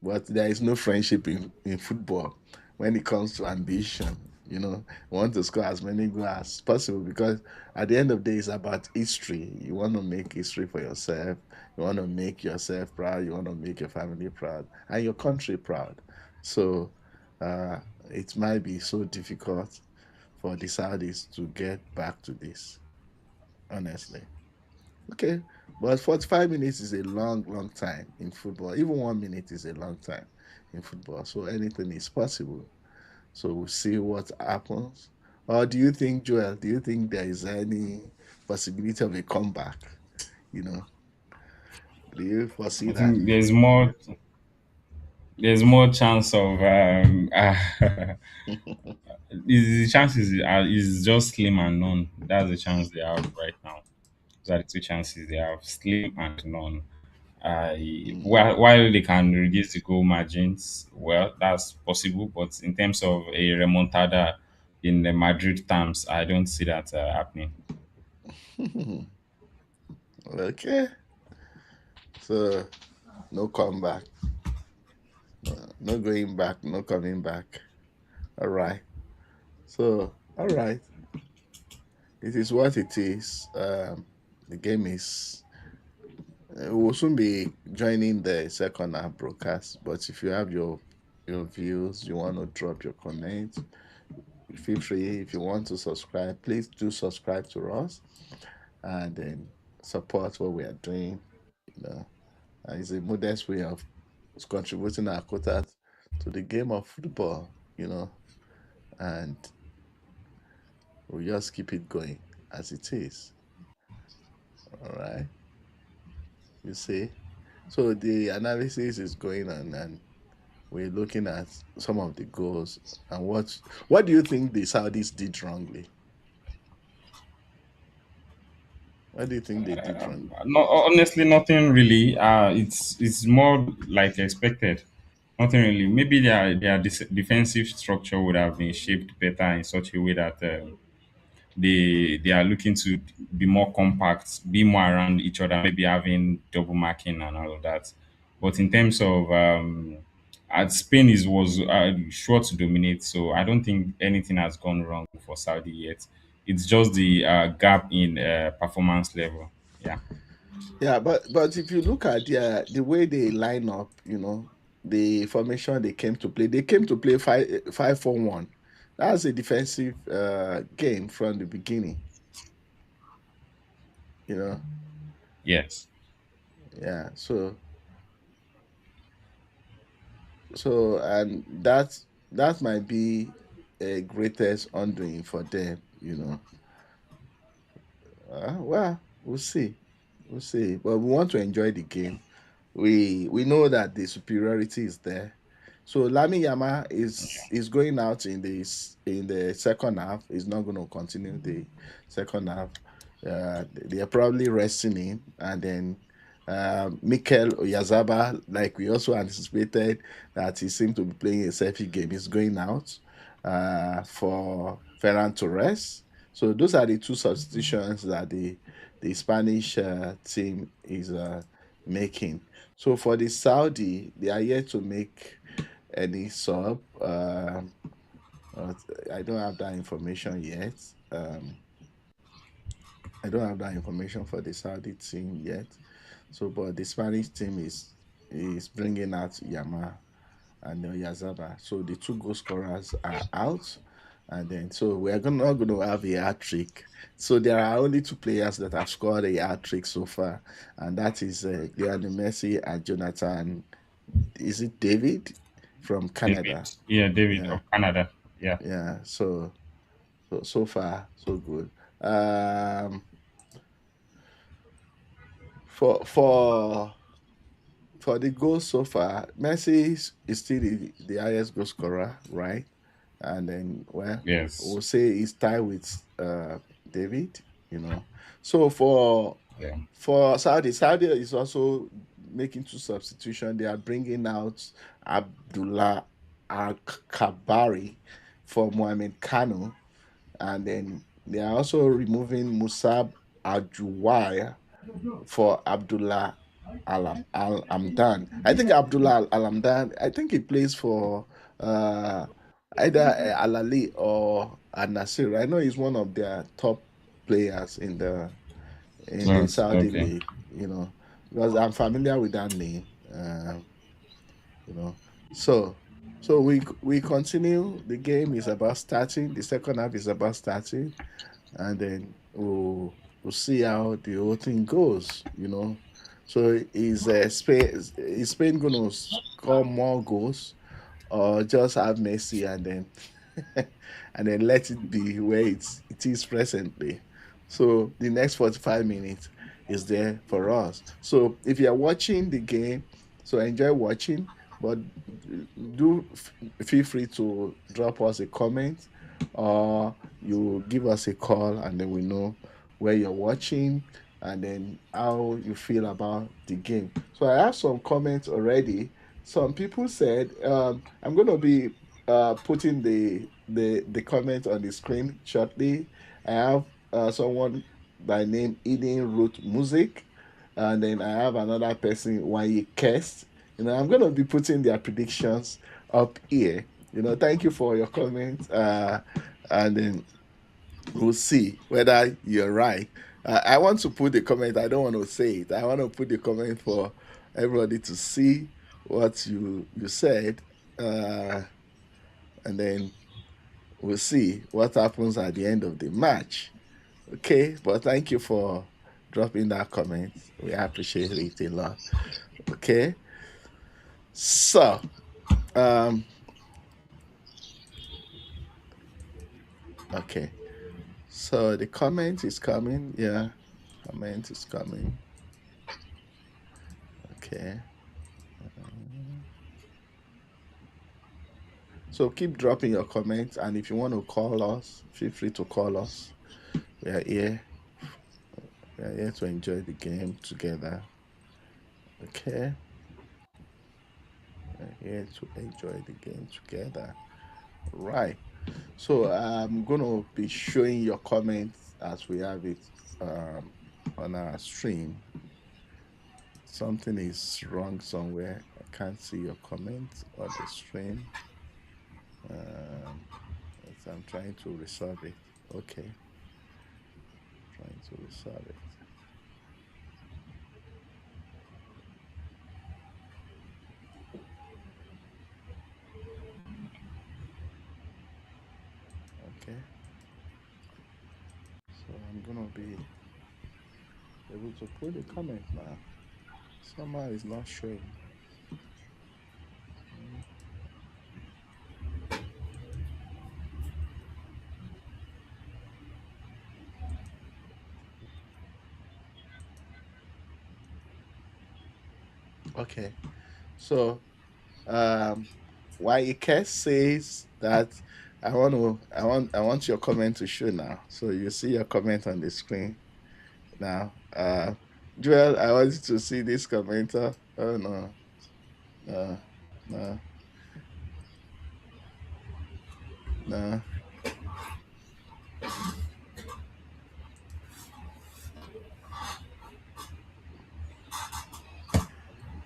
But there is no friendship in football when it comes to ambition. You want to score as many goals as possible, because at the end of the day, it's about history. You want to make history for yourself. You want to make yourself proud. You want to make your family proud and your country proud. So it might be so difficult. for the Saudis to get back to this, honestly. Okay, but 45 minutes is a long, long time in football. Even 1 minute is a long time in football. So anything is possible. So we'll see what happens. Or do you think, Joel, do you think there is any possibility of a comeback? You know, do you foresee I that? think there's more chance of the chances is just slim and none. That's the chance they have right now. Those are the two chances they have: slim and none. Mm. While they can reduce the goal margins, well, that's possible. But in terms of a remontada in the Madrid terms, I don't see that happening. Okay, so no comeback, no going back, no coming back. All right. So, all right, it is what it is. The game is. We'll soon be joining the second half broadcast. But if you have your views, you want to drop your comments, feel free. If you want to subscribe, please do subscribe to us and then support what we are doing. You know, it's a modest way of contributing our quota to the game of football. And we'll just keep it going as it is. All right, you see. So the analysis is going on, and we're looking at some of the goals and what do you think the Saudis did wrongly? What do you think they did wrong? No, honestly, nothing really. It's more like expected. Nothing really. Maybe their defensive structure would have been shaped better in such a way that they are looking to be more compact, be more around each other, maybe having double marking and all of that. But in terms of Spain is was sure to dominate, so I don't think anything has gone wrong for Saudi yet. It's just the gap in performance level. Yeah. Yeah, but if you look at the way they line up, the formation they came to play 5-4-1. That's a defensive game from the beginning. You know, Yes. yeah. And that might be a greatest undoing for them. Well, we'll see. We'll see. But we want to enjoy the game. We know that the superiority is there. So Lami Yama is going out in the second half. He's not going to continue the second half. They are probably resting him, and then Mikel Oyazaba, like we also anticipated that he seemed to be playing a selfie game, is going out for Ferran Torres. So those are the two substitutions that the Spanish team is making. So for the Saudi, they are yet to make any sub. Uh, I don't have that information yet. I don't have that information for the Saudi team yet. So, but the Spanish team is bringing out Yama and Yazaba. So the two goal scorers are out. And then, so we are not going to have a hat trick. So there are only two players that have scored a hat trick so far, and that is Lionel Messi and Jonathan. Is it David from David. Canada? Yeah, David Yeah, of Canada. Yeah. yeah. So far so good. Um, for for for the goals so far, Messi is still the highest goal scorer, right? And then, well, Yes. we'll say he's tied with David. You know, so Yeah. for Saudi is also making two substitution. They are bringing out Abdullah Al Kabari for Mohamed Kanu, and then they are also removing Musab Ajuwaya for Abdullah Al Amdan. I think Abdullah Al Amdan. I think he plays for uh, either Al Ali or Al Nasir. I know he's one of their top players in the Saudi Okay. league. Because I'm familiar with that name. You know, so. So we continue. The game is about starting. The second half is about starting, and then we'll see how the whole thing goes. So is Spain going to score more goals, or just have Messi and then and then let it be where it is presently. So the next 45 minutes is there for us. So if you're watching the game, so enjoy watching, but do feel free to drop us a comment, or you give us a call, and then we know where you're watching and then how you feel about the game. So I have some comments already. Some people said, I'm going to be putting the comment on the screen shortly. I have someone by name Eden Root Music, and then I have another person Waye Kest. I'm going to be putting their predictions up here. Thank you for your comments, and then we'll see whether you're right. I want to put the comment. I don't want to say it. I want to put the comment for everybody to see what you said, uh, and then we'll see what happens at the end of the match. Okay, but thank you for dropping that comment. We appreciate it a lot. Okay, so um, okay, so the comment is coming. Yeah, comment is coming. Okay. So keep dropping your comments, and if you want to call us, feel free to call us. We are here. We are here to enjoy the game together. Okay, we are here to enjoy the game together. Right. So I'm gonna be showing your comments as we have it um, on our stream. Something is wrong somewhere. I can't see your comments on the stream. Um, so I'm trying to resolve it. Okay, trying to resolve it. Okay. So I'm gonna be able to put a comment now. Somehow it's not showing. Mm. Okay. So YEK says that I want your comment to show now. So you see your comment on the screen now. Joel, I want you to see this commenter. Oh no, no, no, no.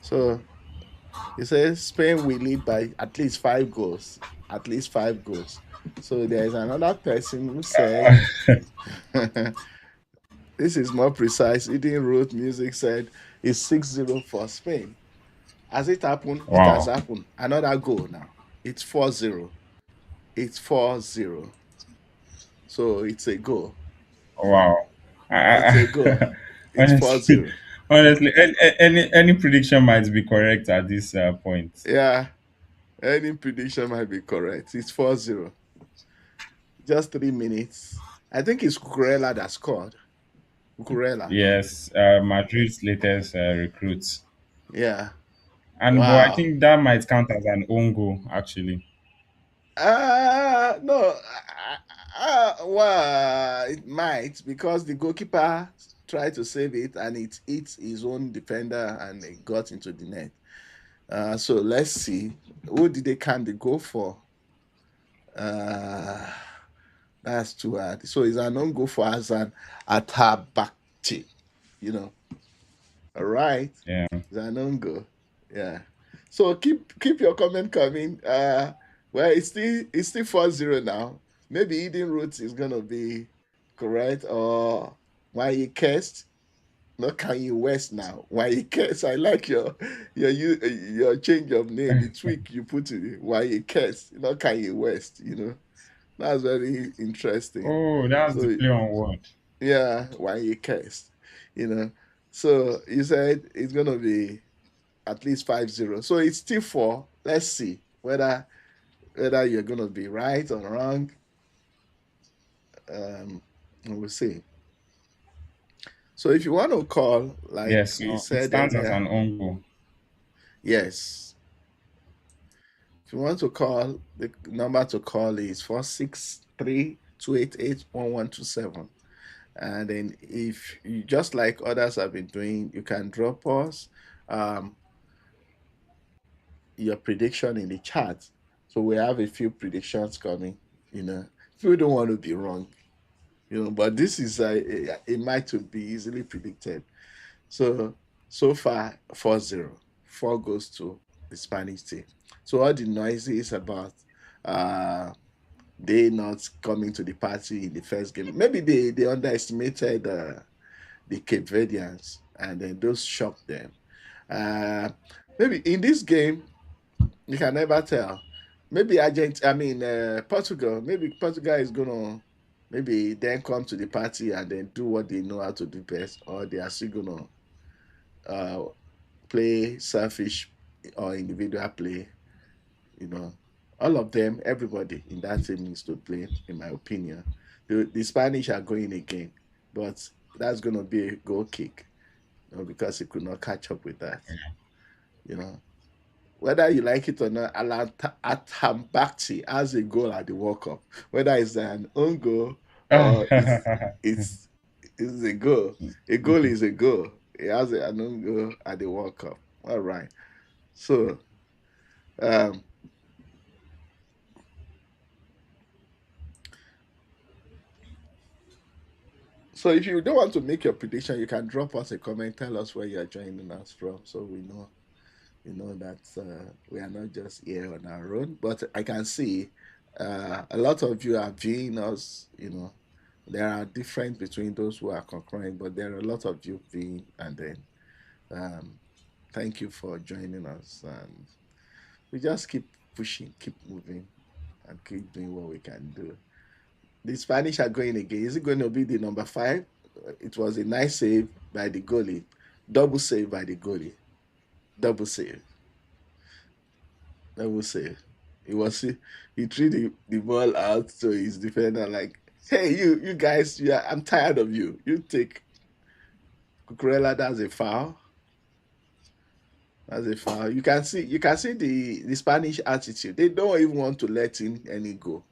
So he says Spain will lead by at least 5 goals. At least 5 goals. So there is another person who said this is more precise. Eden wrote music said it's 6-0 for Spain. As it happened, it has Wow. happened. Another goal now. It's 4-0. It's 4-0. So it's a goal. Wow. It's a I, goal. It's four honestly, zero. honestly, any prediction might be correct at this point. Yeah, any prediction might be correct. It's 4-0. Just 3 minutes. I think it's Cucurella that scored. Cucurella. Yes, Madrid's latest recruits. Yeah. And but I Wow. think that might count as an own goal, actually. No. Well, it might because the goalkeeper tried to save it and it hit his own defender and it got into the net. So let's see. Who did they can they go for? Uh, that's too hard. So it's an own go for Hassan Atabakti. You know. All right. Yeah. It's an own go. Yeah. So keep your comment coming. Well, it's still 4-0 now. Maybe Eden Roots is gonna be correct, or why he cursed. Not Kanye West now. Why you curse? I like your change of name, the tweak you put in it. Why you curse? Not Kanye West. That's very interesting. Oh, that's the So play on word. yeah, why you curse? You know. So you said it's gonna be at least 5-0. So it's still four. Let's see whether you're gonna be right or wrong. Um, we'll see. So if you want to call, like Yes, we so it said stands as earlier, an own goal. yes. If you want to call, the number to call is 463-288-1127. And then if you just like others have been doing, you can drop us um, your prediction in the chat. So we have a few predictions coming, you know. We don't want to be wrong, but this is it might be easily predicted. So so far 4-0. Four goes to the Spanish team. So all the noise is about uh they not coming to the party in the first game. Maybe they underestimated the Cape Verdeans and then those shocked them. Uh Maybe in this game you can never tell. Maybe Portugal. Maybe Portugal is gonna maybe then come to the party and then do what they know how to do best, or they are still gonna uh, play selfish or individual play. You know, all of them, everybody in that team needs to play. In my opinion, the Spanish are going again, but that's gonna be a goal kick, because he could not catch up with that. You know, whether you like it or not, Atambakti has a goal at the World Cup. Whether it's an own goal or it's it's a goal. A goal is a goal. He has an own goal at the World Cup. All right. So um so if you don't want to make your prediction, you can drop us a comment, tell us where you're joining us from, so we know that we are not just here on our own. But I can see a lot of you are viewing us. There are difference between those who are concurring, but there are a lot of you viewing, and then um, thank you for joining us. And we just keep pushing, keep moving, and keep doing what we can do. The Spanish are going again. Is it going to be the number 5? It was a nice save by the goalie, double save by the goalie, double save. Double save. He threw the ball out to his defender like, hey, you guys, I'm tired of you. You take Cucurella. That's a foul. That's a foul. You can see the Spanish attitude. They don't even want to let in any go.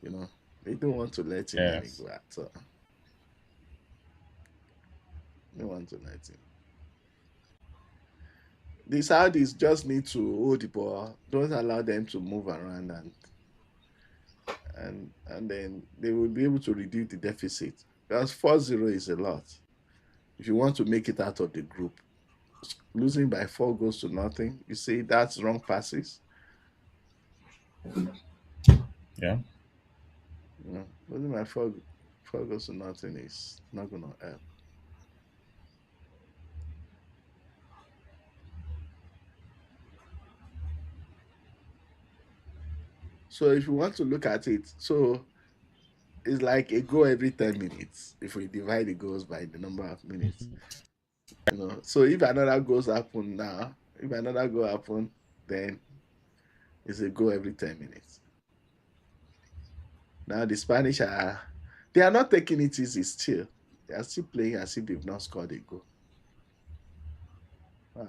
You know, they don't want to let in any Yes. go at all. They don't want to let in. The Saudis just need to hold the ball. Don't allow them to move around, and then they will be able to reduce the deficit. Because 4-0 is a lot. If you want to make it out of the group, losing by 4 goals to nothing, you see that's wrong passes. Yeah. Losing by four goals to nothing is not gonna help. So if you want to look at it, so it's like a goal every 10 minutes if we divide the goals by the number of minutes. So if another goals happen now, if another goal happen, then it's a goal every 10 minutes. Now the Spanish they are not taking it easy still. They are still playing as if they've not scored a goal.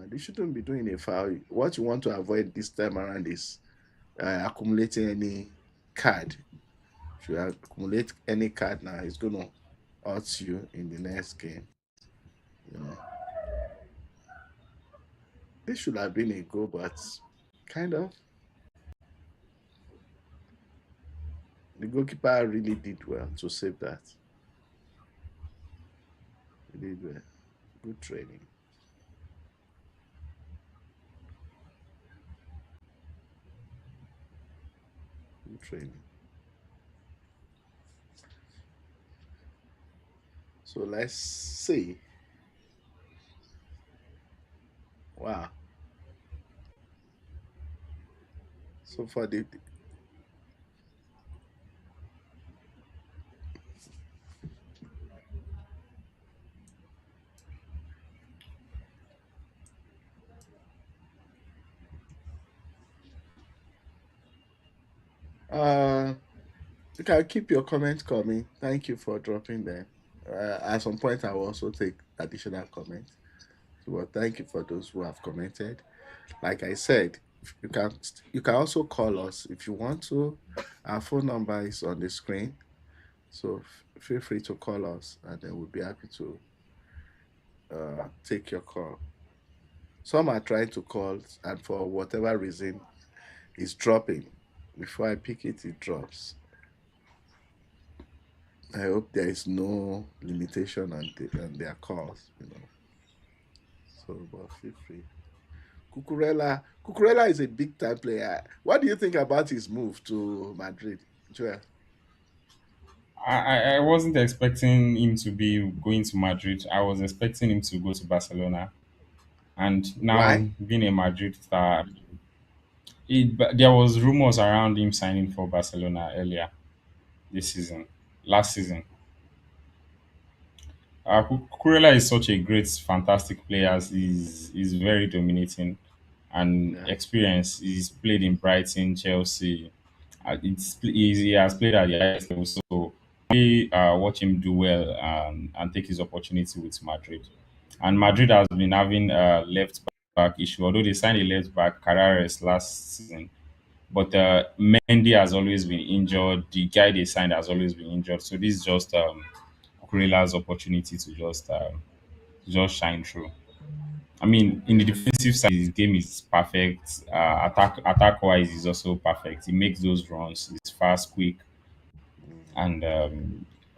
They shouldn't be doing a foul. What you want to avoid this time around is accumulating any card. If you accumulate any card now, it's going to hurt you in the next game. You know, this should have been a goal, but kind of. The goalkeeper really did well to save that. He did well. Good training. Good training. So let's see. Wow. So for the uh you can keep your comments coming. Thank you for dropping them. At some point I will also take additional comments. Well, thank you for those who have commented. Like I said, you can also call us if you want to. Our phone number is on the screen, so feel free to call us, and then we'll be happy to take your call. Some are trying to call, and for whatever reason, it's dropping. Before I pick it, it drops. I hope there is no limitation on their calls, you know. So, but feel free. Cucurella is a big time player. What do you think about his move to Madrid, Joel? I wasn't expecting him to be going to Madrid. I was expecting him to go to Barcelona. And now, Why? being a Madrid star, but there was rumors around him signing for Barcelona earlier this season, last season. Kurela is such a great, fantastic player. He's very dominating and Yeah. experienced. He's played in Brighton, Chelsea. He has played at the highest level. So we watch him do well and take his opportunity with Madrid. And Madrid has been having a left back issue, although they signed a left back, Carreras, last season. But Mendy has always been injured. The guy they signed has always been injured. So this is just Kurela's opportunity to just shine through. I mean, in the Yeah. defensive side, his game is perfect. Attack wise, he's also perfect. He makes those runs. He's fast, quick, Mm. and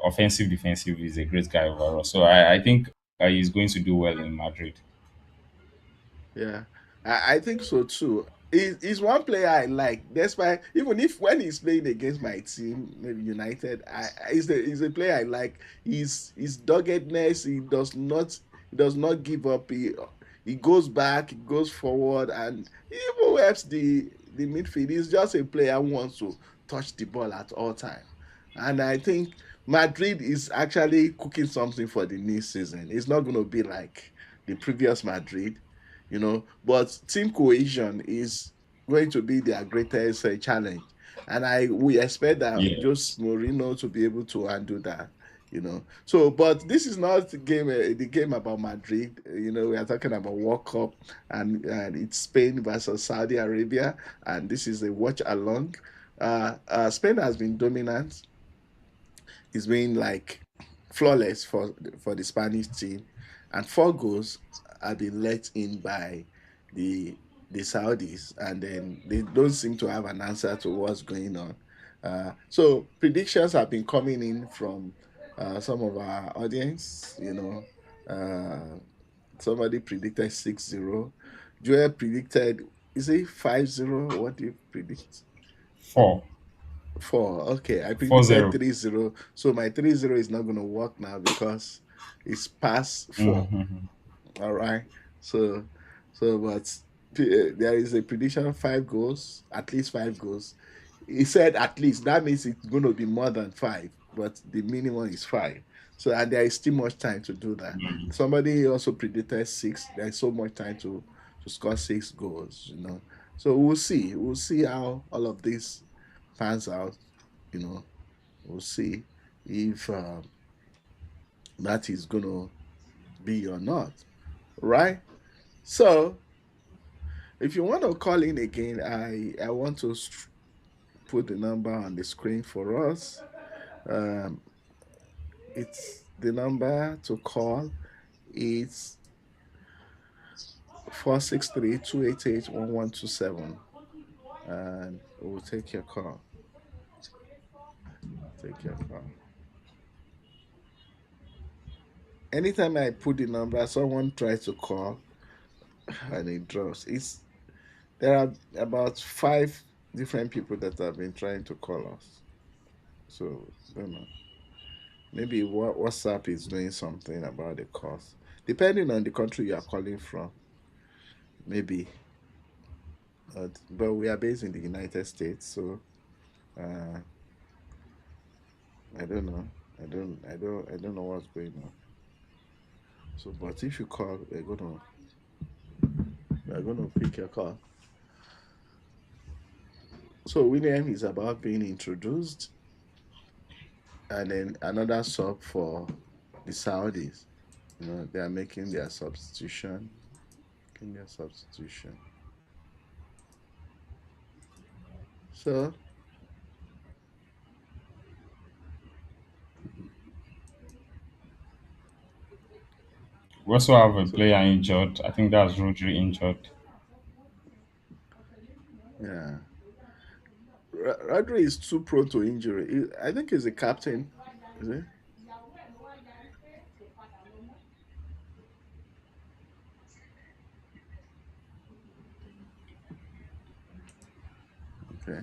offensive, defensive. He's a great guy overall. So I think he's going to do well in Madrid. Yeah, I think so too. He's one player I like. Despite even if when he's playing against my team, maybe United, he's a player I like. His doggedness. He does not give up. He goes back. He goes forward, and he even helps the midfield. He's just a player who wants to touch the ball at all time. And I think Madrid is actually cooking something for the new season. It's not going to be like the previous Madrid, you know. But team cohesion is going to be their greatest challenge, and we expect that Yeah, Jose Mourinho to be able to handle that. You know, so but this is not the game about Madrid. You know, we are talking about World Cup, and it's Spain versus Saudi Arabia, and this is a watch along. Spain has been dominant. It's been like flawless for the Spanish team, and four goals have been let in by the the Saudis, and then they don't seem to have an answer to what's going on. So predictions have been coming in from some of our audience. You know, somebody predicted 6-0. Joel predicted, is it 5-0? What do you predict? four, 4. Okay, I four predicted zero. 3-0. So my 3-0 is not going to work now because it's past 4. Mm-hmm. All right. So, but there is a prediction of 5 goals, at least 5 goals. He said at least. That means it's going to be more than 5, but the minimum is 5. So, and there is still much time to do that. Somebody also predicted 6. There's so much time to score 6 goals, you know. So we'll see. We'll see how all of this pans out, you know. We'll see if that is going to be or not, right? So, if you want to call in again, I want to put the number on the screen for us. Um, it's the number to call. It's 463-288-1127, and we'll take your call. Take your call. Anytime I put the number, someone tries to call and it drops. There are about 5 different people that have been trying to call us. So don't know. Maybe WhatsApp is doing something about the cost. Depending on the country you are calling from, maybe. But we are based in the United States, so uh, I don't know. I don't know what's going on. So, but if you call, we're gonna pick your call. So William is about being introduced, and then another sub for the Saudis. They are making their substitution. Making their substitution. So, We also have a so player injured. I think that's Rodri injured. yeah, Rodri is too prone to injury. I think he's a captain. Is it? Okay.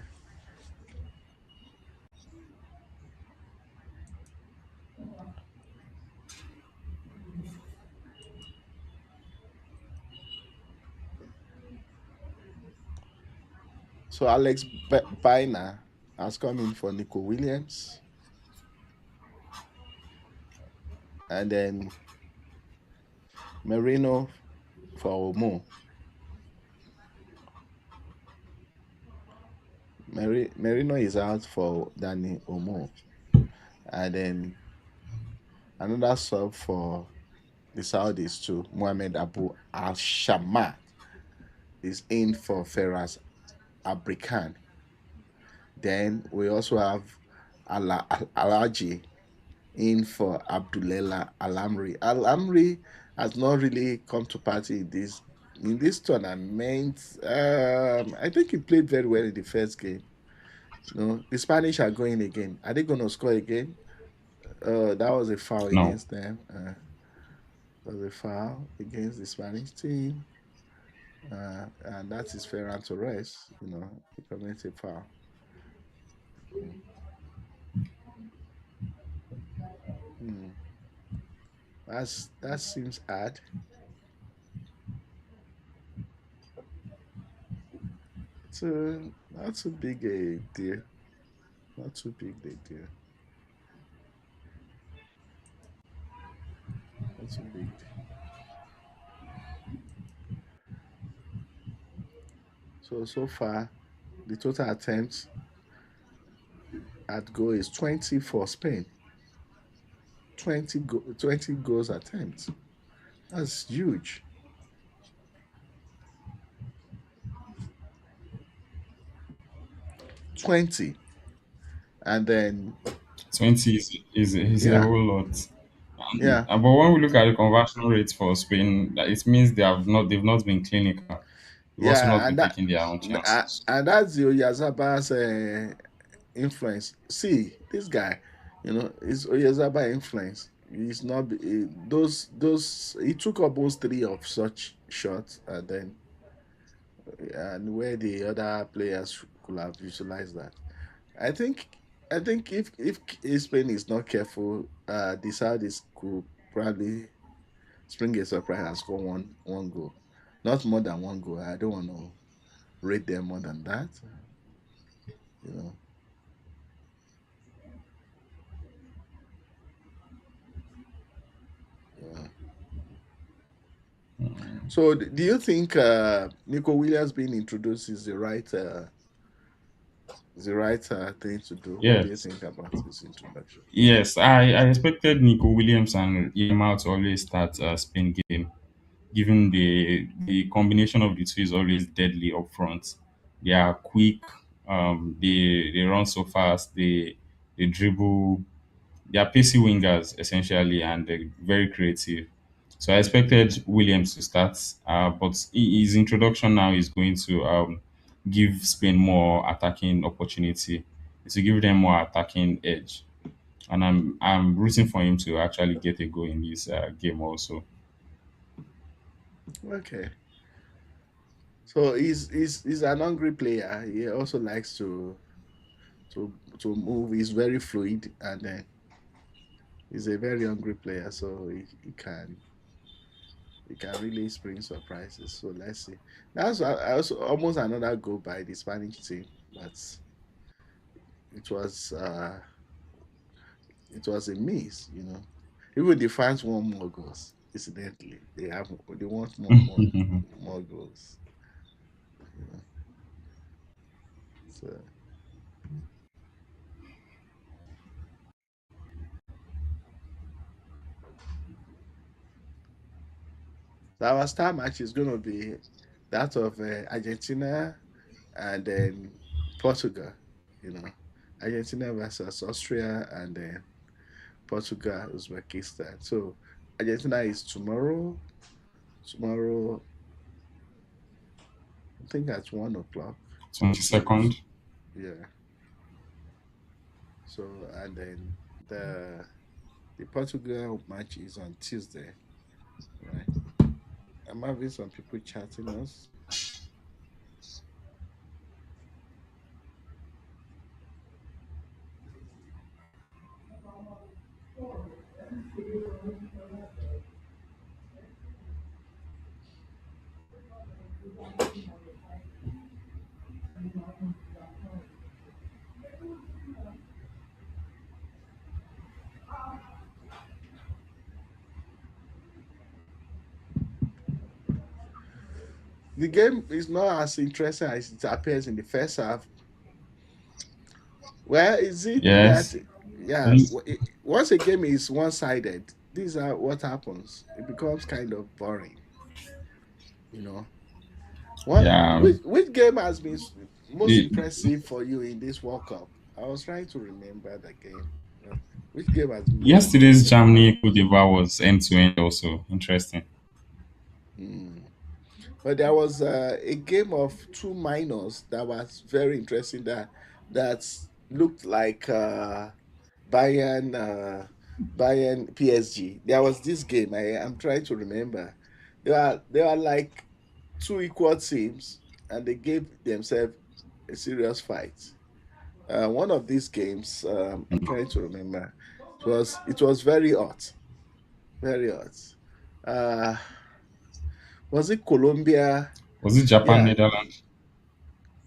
So Alex Biner has come in for Nico Williams, and then Merino for Omo. Merino is out for Danny Omo, and then another sub for the Saudis too. Mohamed Abu Al Shamat is in for Feras Abrikan. Then we also have Alaji in for Abdullah Alamri. Alamri has not really come to party in this tournament. I think he played very well in the first game. The Spanish are going again. Are they going to score again? That was a foul No. against them. That was a foul against the Spanish team. And that is Ferran Torres. He committed a foul. Mm. Hmm. That seems odd. It's not too big a deal. Not too big a deal. Not too big. So far, the total attempts at goal is 20 for Spain. 20 goals attempts. That's huge. 20. And then 20 is a yeah, whole lot. yeah, But when we look at the conversion rates for Spain, it means they've not been clinical. They've also not yeah, been taking their own chances. and that's the Oyarzabal's influence. See, this guy, it's Oyarzabal influence. He's not those. He took up those three of such shots, and where the other players could have utilized that. I think I think if Spain is not careful, the Saudis could probably spring a surprise and score one goal, not more than one goal. I don't want to rate them more than that. You know. Uh, so do you think Nico Williams being introduced is the right thing to do? What do you Yes. think about his introduction? Yes, I expected Nico Williams and Yamal to always start a Spain game, given the combination of the two is always deadly up front. They are quick, they run so fast, they dribble. They are pacey wingers essentially, and they're very creative. So I expected Williams to start, but his introduction now is going to give Spain more attacking opportunity. To give them more attacking edge, and I'm rooting for him to actually get a goal in this game also. Okay. So he's an hungry player. He also likes to move. He's very fluid, and he's a very hungry player. So he can. It can really spring surprises. So let's see. That's also almost another goal by the Spanish team, but it was uh it was a miss. Even the fans want more goals. Incidentally, they want more goals. You know, so our star match is going to be that of Argentina and then Portugal. You know, Argentina versus Austria and then Portugal, Uzbekistan. So Argentina is tomorrow. Tomorrow, I think at 1 o'clock. So 22nd. yeah. So and then the Portugal match is on Tuesday, right? I'm having some people chatting us. The game is not as interesting as it appears in the first half. Well, is it that Yes. yeah? Yes. Once a game is one-sided, these are what happens. It becomes kind of boring, you know. What Yeah. which game has been most The, impressive for you in this World Cup? I was trying to remember the game. Which game has been most Yesterday's impressive for you? Germany Cote d'Ivoire was end to end also interesting. Hmm. But there was a game of two minors that was very interesting. That looked like Bayern Bayern PSG. There was this game. I'm trying to remember. They were like two equal teams, and they gave themselves a serious fight. One of these games, I'm trying to remember. It was very hot, very hot. Uh, was it Colombia? Was it Japan Yeah, Netherlands?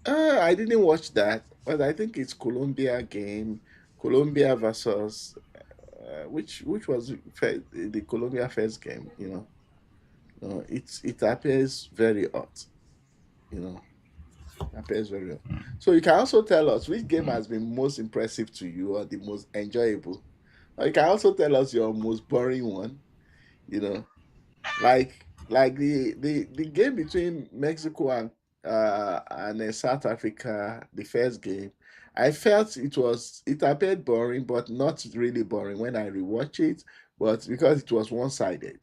I didn't watch that, but I think it's Colombia game, Colombia versus which was the Colombia first game. It appears very hot. You know, appears very hot. So you can also tell us which game has been most impressive to you or the most enjoyable. Or you can also tell us your most boring one. You know, like the game between Mexico and South Africa, the first game. I felt it appeared boring, but not really boring when I rewatch it. But because it was one-sided,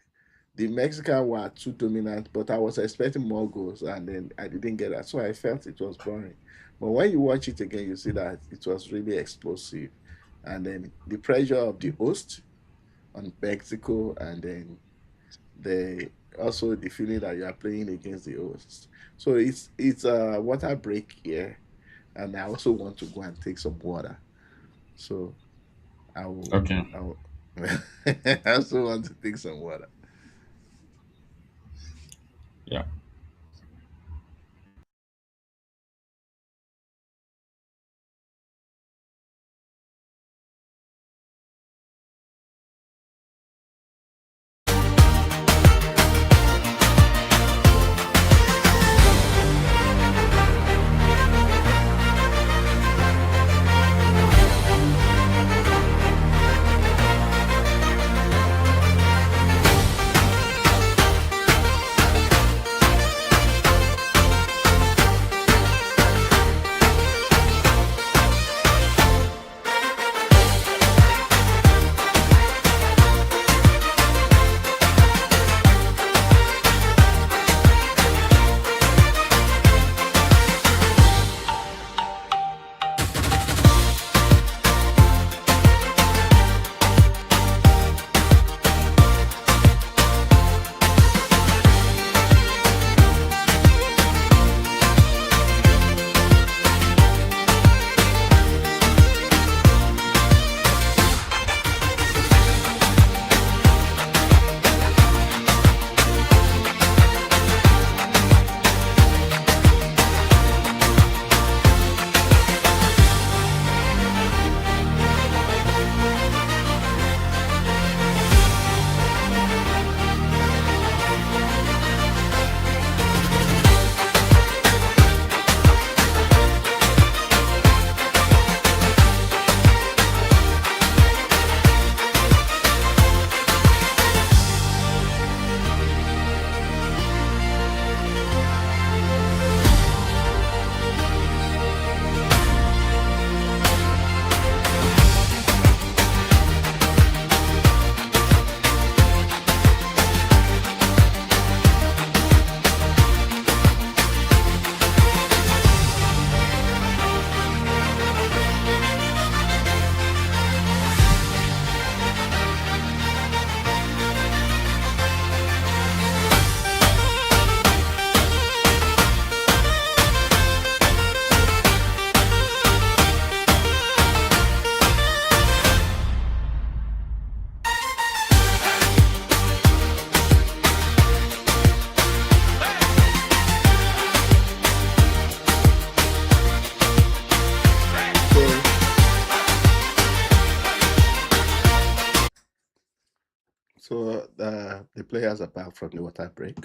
the Mexican were too dominant. But I was expecting more goals, and then I didn't get that, so I felt it was boring. But when you watch it again, you see that it was really explosive, and then the pressure of the host on Mexico, and then the also the feeling that you are playing against the host. So it's a water break here, and I also want to go and take some water. So I will. Okay. I will I also want to take some water. Yeah. players are back from the water break.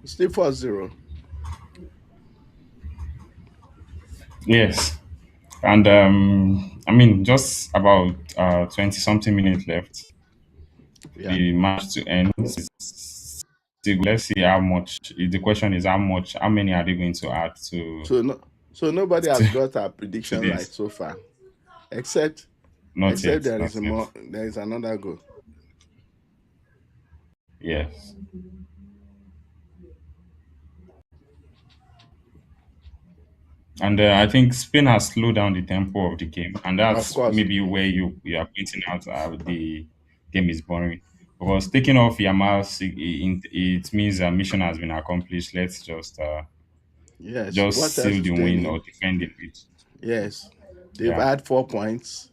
Still 4-0. Yes. And I mean, just about 20 something minutes left. Yeah. The match to end. Let's see how much. The question is how much, how many are they going to add So no, so nobody has to, got a to prediction right this? so far, except Not yet. there Not is a yet. more there is another goal. Yes. And I think Spain has slowed down the tempo of the game, and Of that's course. maybe where you are pointing out the game is boring. Because taking off Yamal, it means a mission has been accomplished. Let's Yes. just What else seal do the they win need? or defend it with. Yes. They've Yeah, had 4 points,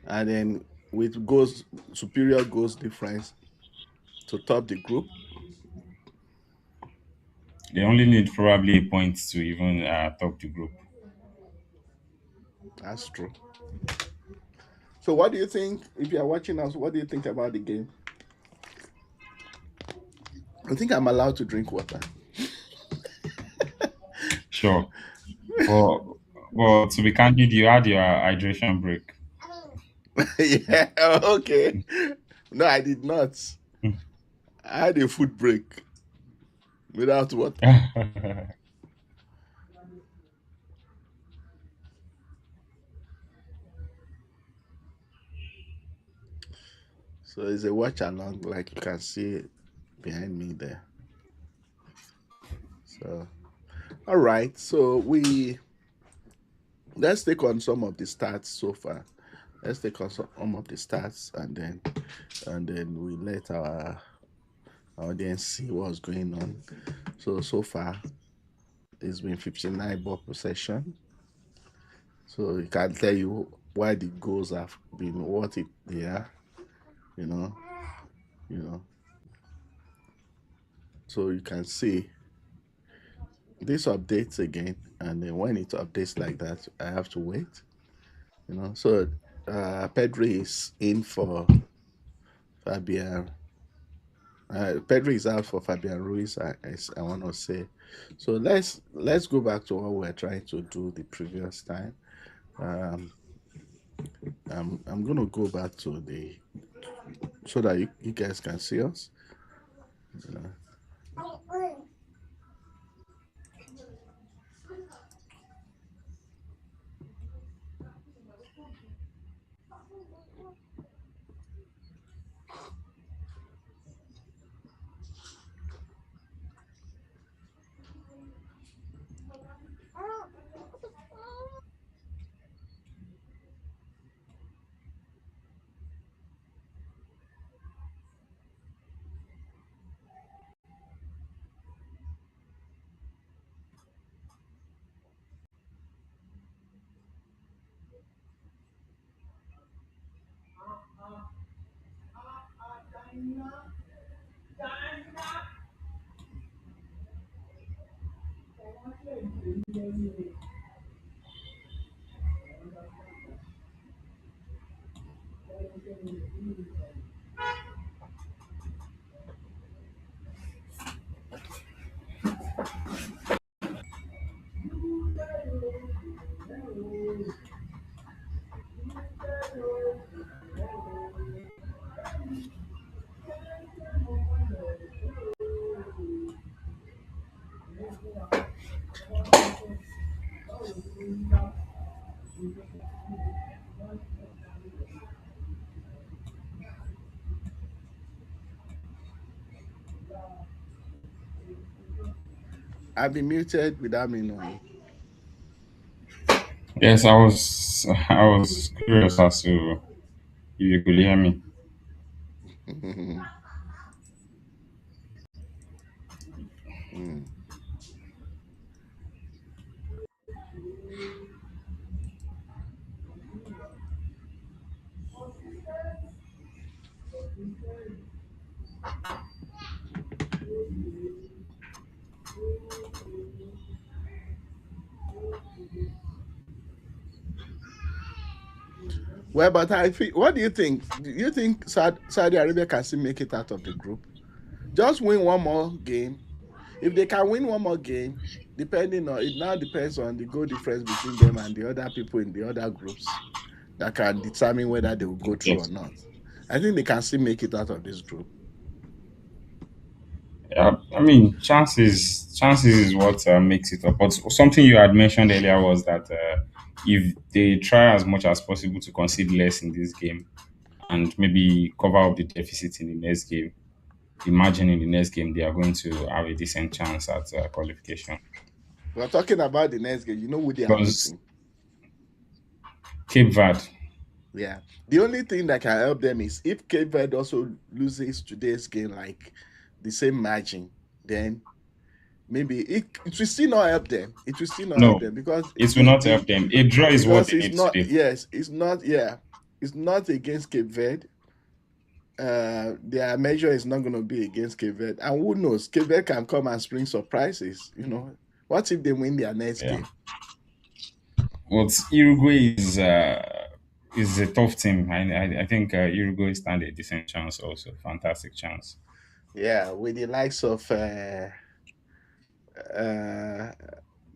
and then with goals, superior goals difference to top the group. they only need probably a point to even top the group. That's true. So, what do you think? If you are watching us, what do you think about the game? I think I'm allowed to drink water. Sure, but to be candid, you had your hydration break. Yeah. Okay. No, I did not. I had a food break without water. So it's a watch along, like you can see behind me there. So, all right. So let's take on some of the stats so far. Let's take on some of the stats, and then we let our audience see what's going on. So far, it's been 59 ball possession. So it can tell you why the goals have been what they are. You know, you know. So you can see this updates again, and then when it updates like that, I have to wait. So Pedri is in for Fabian. Pedri is out for Fabian Ruiz. I want to say. So let's go back to what we were trying to do the previous time. Um, I'm gonna go back to the so that you guys can see us. I've been muted without me knowing. Yes, I was curious as to if you could hear me. Mm. Well, but I think, what do you think? Do you think Saudi Arabia can still make it out of the group? Just win one more game. If they can win one more game, depending on it now depends on the goal difference between them and the other people in the other groups that can determine whether they will go through or Yes. not. I think they can still make it out of this group. Yeah, I mean, chances is what makes it up. But something you had mentioned earlier was that if they try as much as possible to concede less in this game and maybe cover up the deficit in the next game, imagine in the next game they are going to have a decent chance at qualification. We're talking about the next game. You know who they are Because meeting. Cape Verde, Yeah. The only thing that can help them is if Cape Verde also loses today's game like the same margin, then maybe it will still not help them. It will still not help no, them because it will the not the help them. A draw is what because they it's need not, today. yes, it's not, yeah, it's not against Cape Verde. Their measure is not going to be against Cape Verde, and who knows, Cape Verde can come and spring surprises. What if they win their next Yeah. game? But Uruguay is a tough team. I think Uruguay stand a decent chance also. Fantastic chance. Yeah, with the likes of uh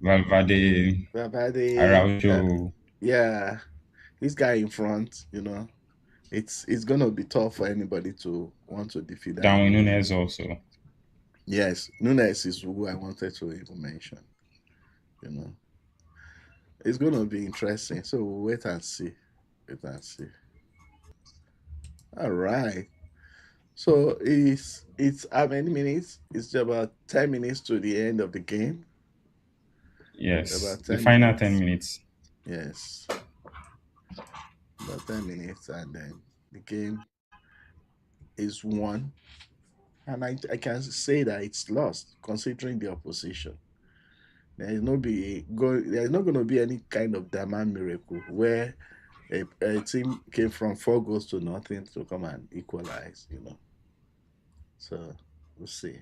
Valverde, Valverde, Araujo, yeah, this guy in front, it's gonna be tough for anybody to want to defeat that Darwin Uruguay. Nunes also. Yes, Nunes is who I wanted to even mention. You know, it's gonna be interesting. So we'll wait and see. Wait and see. All right. So it's how many minutes? It's about 10 minutes to the end of the game. Yes, About the 10 final 10 minutes. minutes. Yes, about 10 minutes, and then the game is won. And I can say that it's lost considering the opposition. There is not going to be any kind of Daman miracle where a team came from 4 goals to nothing to come and equalize. So we'll see.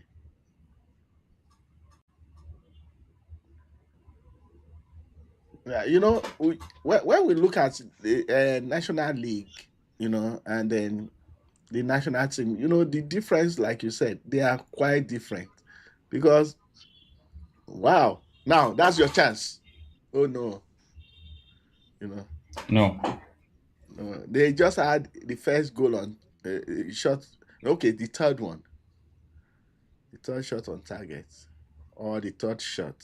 Yeah, when we look at the National League, and then the national team, the difference, like you said, they are quite different because, wow, now that's your chance. Oh no, you know, No, no, they just had the first goal on shot. Okay, the third shot on target, or the third shot,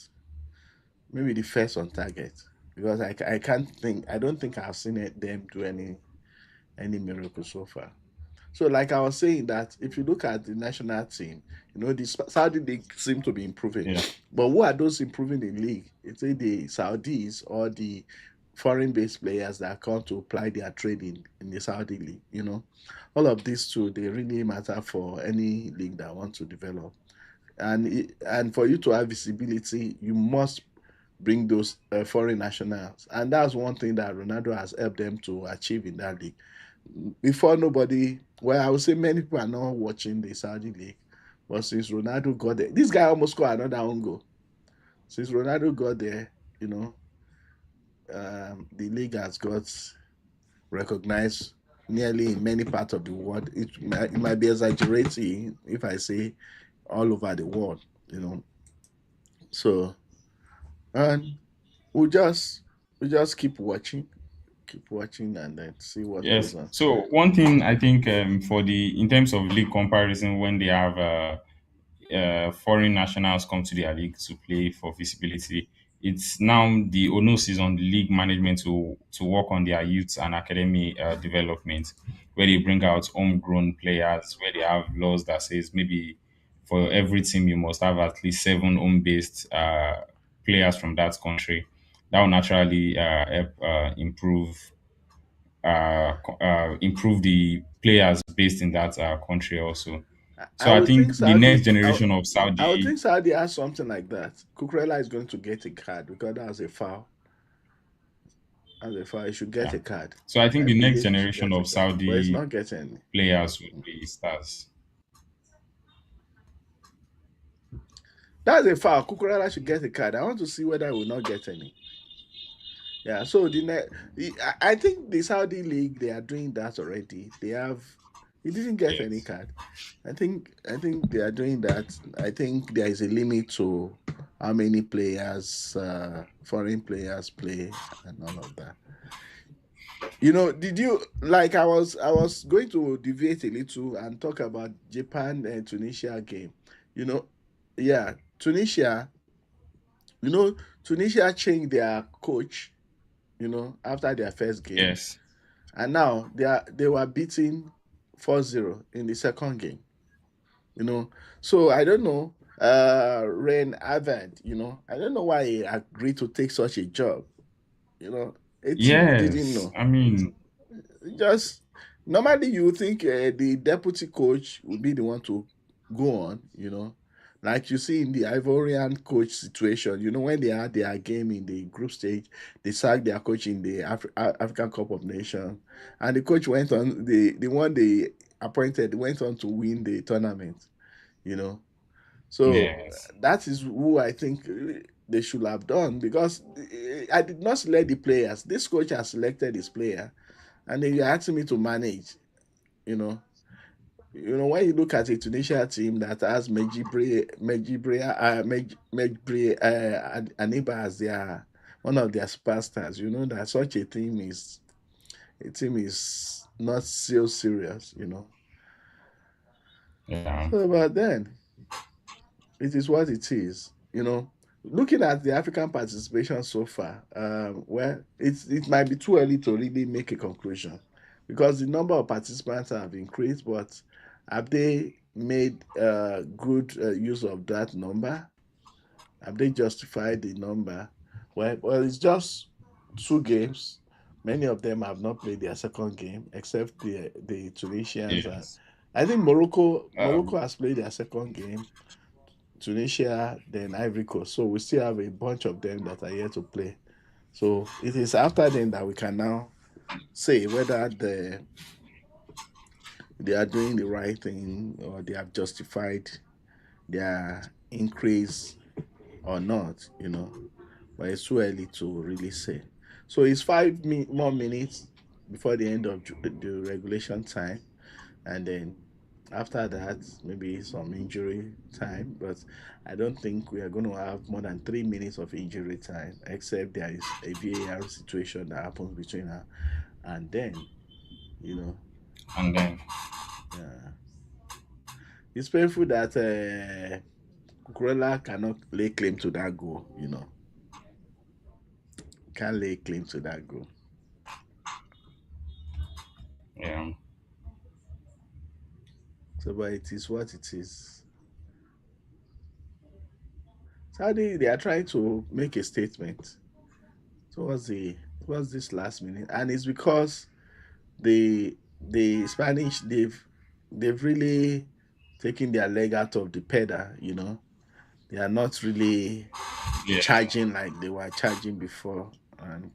maybe the first on target, because I can't think, I don't think I've seen them do any miracle so far. So, like I was saying, that if you look at the national team, the Saudi league seem to be improving. yeah. But who are those improving the league? It's the Saudis or the foreign-based players that come to apply their trade in the Saudi league. All of these two, they really matter for any league that wants to develop. And for you to have visibility, you must bring those foreign nationals, and that's one thing that Ronaldo has helped them to achieve in that league. Before, nobody, well, I would say many people are not watching the Saudi league, but since Ronaldo got there, this guy almost scored another own goal. Since Ronaldo got there, the league has got recognized nearly in many parts of the world. It might be exaggerating if I say all over the world, you know. So and we just keep watching, and then see what goes Yes. on. So one thing I think for the in terms of league comparison, when they have foreign nationals come to their league to play for visibility, it's now the onus is on the league management to work on their youth and academy development, where they bring out homegrown players, where they have laws that says maybe for every team you must have at least seven home-based players from that country. That will naturally help improve the players based in that country also. I So I would think think the next Saudi. generation of I would Saudi, think Saudi has something like that. Cucurella is going to get a card because that's a foul. As a foul, he should get yeah. a card. So I think I the next believe he should generation get a of card, but he's Saudi not getting any. players will be stars. That's a foul. Cucurella should get a card. I want to see whether he will not get any. Yeah. So I think the Saudi league they are doing that already. They have. He didn't get any Yes. card. I think they are doing that. I think there is a limit to how many players, foreign players play and all of that. Did you like I was going to deviate a little and talk about Japan and Tunisia game. You know, yeah, you know, Tunisia changed their coach, after their first game. Yes. And now they were beating 4-0 in the second game, you know. So I don't know. Ren Avad, I don't know why he agreed to take such a job, a team he didn't Yes. know. I mean, Just normally you would think the deputy coach would be the one to go on, like you see in the Ivorian coach situation. When they had their game in the group stage, they sacked their coach in the African Cup of Nations, and the coach went on, the one they appointed went on to win the tournament. You know, so yes. that is who I think they should have done, because I did not select the players. This coach has selected his player, and then you're asking me to manage. You know, when you look at a Tunisia team that has Mejibre Aniba as their one of their superstars, you know that such a team is not so serious. Yeah. So, but then it is what it is. Looking at the African participation so far, well, it might be too early to really make a conclusion, because the number of participants have increased, but have they made good use of that number? Have they justified the number? Well, it's just two games. Many of them have not played their second game, except the Tunisians. Yes. I think Morocco Um, Morocco has played their second game, Tunisia, then Ivory Coast. So we still have a bunch of them that are yet to play. So it is after then that we can now say whether they are doing the right thing, or they have justified their increase or not. But it's too early to really say. So it's more minutes before the end of the regulation time, and then after that maybe some injury time, but I don't think we are going to have more than 3 minutes of injury time, except there is a VAR situation that happens between now and then. you know and then uh, it's painful that Kukurela cannot lay claim to that goal. Can't lay claim to that goal. yeah. So but it is what it is. Saudi, they are trying to make a statement towards this last minute, and it's because the Spanish, they've really taken their leg out of the pedal. They are not really Yeah. charging like they were charging before, and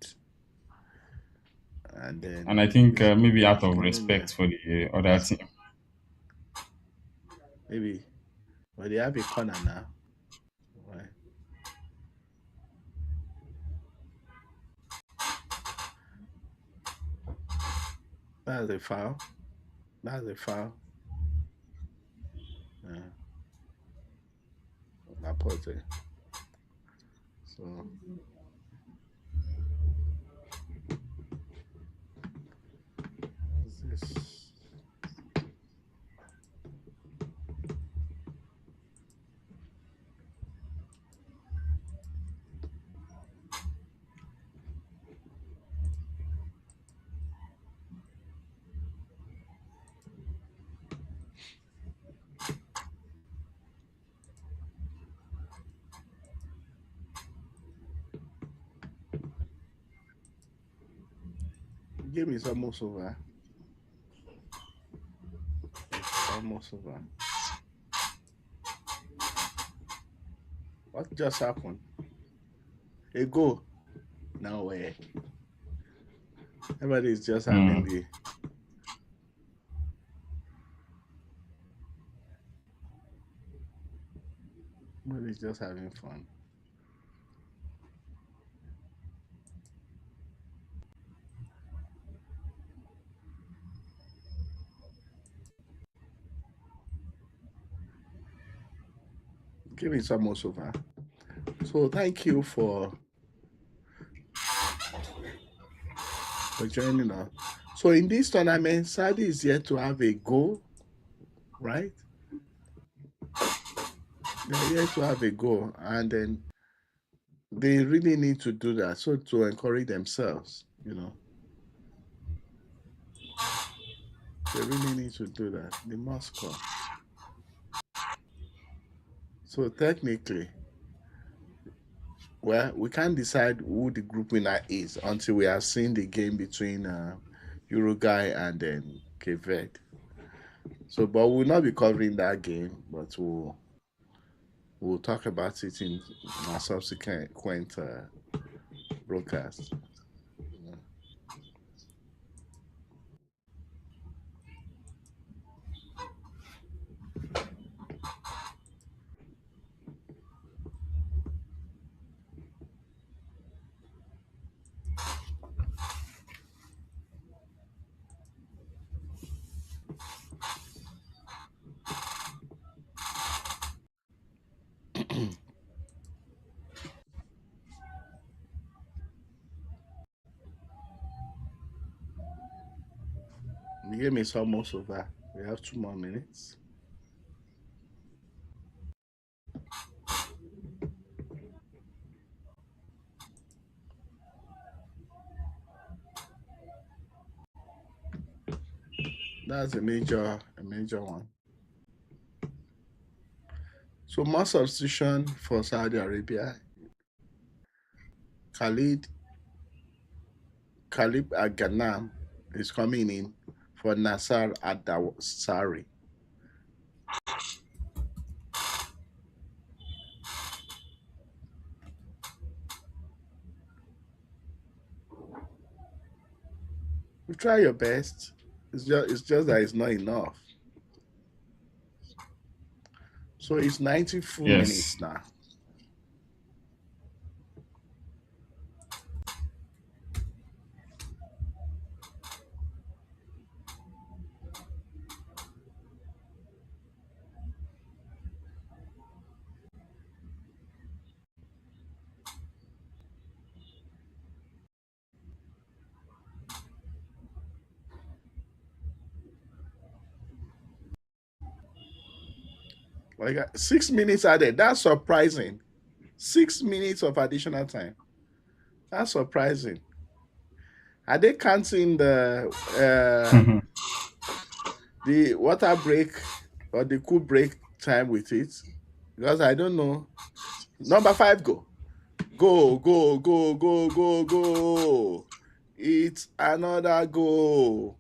And then I think maybe it's out of becoming respect for the other team. maybe, but they have a corner now. Right. That's a foul. That's a foul. Yeah, Laporte. So what's this? Game is almost over. It's almost over. What just happened? A goal. No way. Everybody's just having Mm. the everybody's just having fun. Game is almost over. So thank you for joining us. So in this tournament, Saudi is yet to have a goal, right? They're yet to have a goal, and then they really need to do that so to encourage themselves. They really need to do that. They must score. So technically, well, we can't decide who the group winner is until we have seen the game between Uruguay and then Cape Verde. So, but we'll not be covering that game, but we'll talk about it in our subsequent broadcast. The game is almost over. We have 2 more minutes. That's a major one. So more substitution for Saudi Arabia. Khalid Khalib Aghanam is coming in for Nasser Adawsari. You try your best. It's just that it's not enough. So it's 90 full Yes. minutes now. Like 6 minutes added. That's surprising. 6 minutes of additional time. That's surprising. Are they counting the water break or the cool break time with it? Because I don't know. Number five, go. Go, go, go, go, go, go. It's another goal.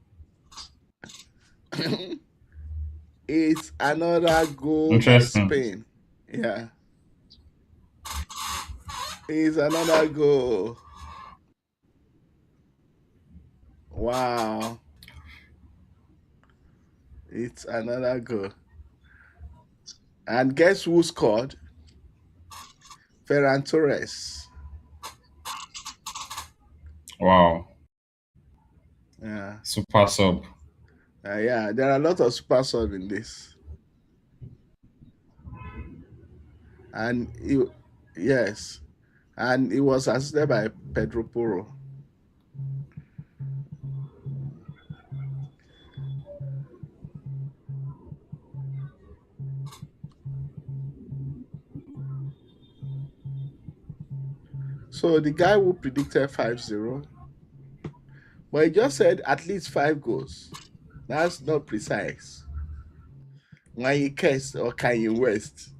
It's another goal by Interesting. Spain. Yeah. It's another goal. Wow. It's another goal. And guess who scored? Ferran Torres. Wow. Yeah. Super sub. Yeah, there are a lot of super sub in this. And yes, and it was assisted by Pedro Porro. So the guy who predicted 5-0, but he just said at least 5 goals. That's not precise. Kanye West or Kanye West.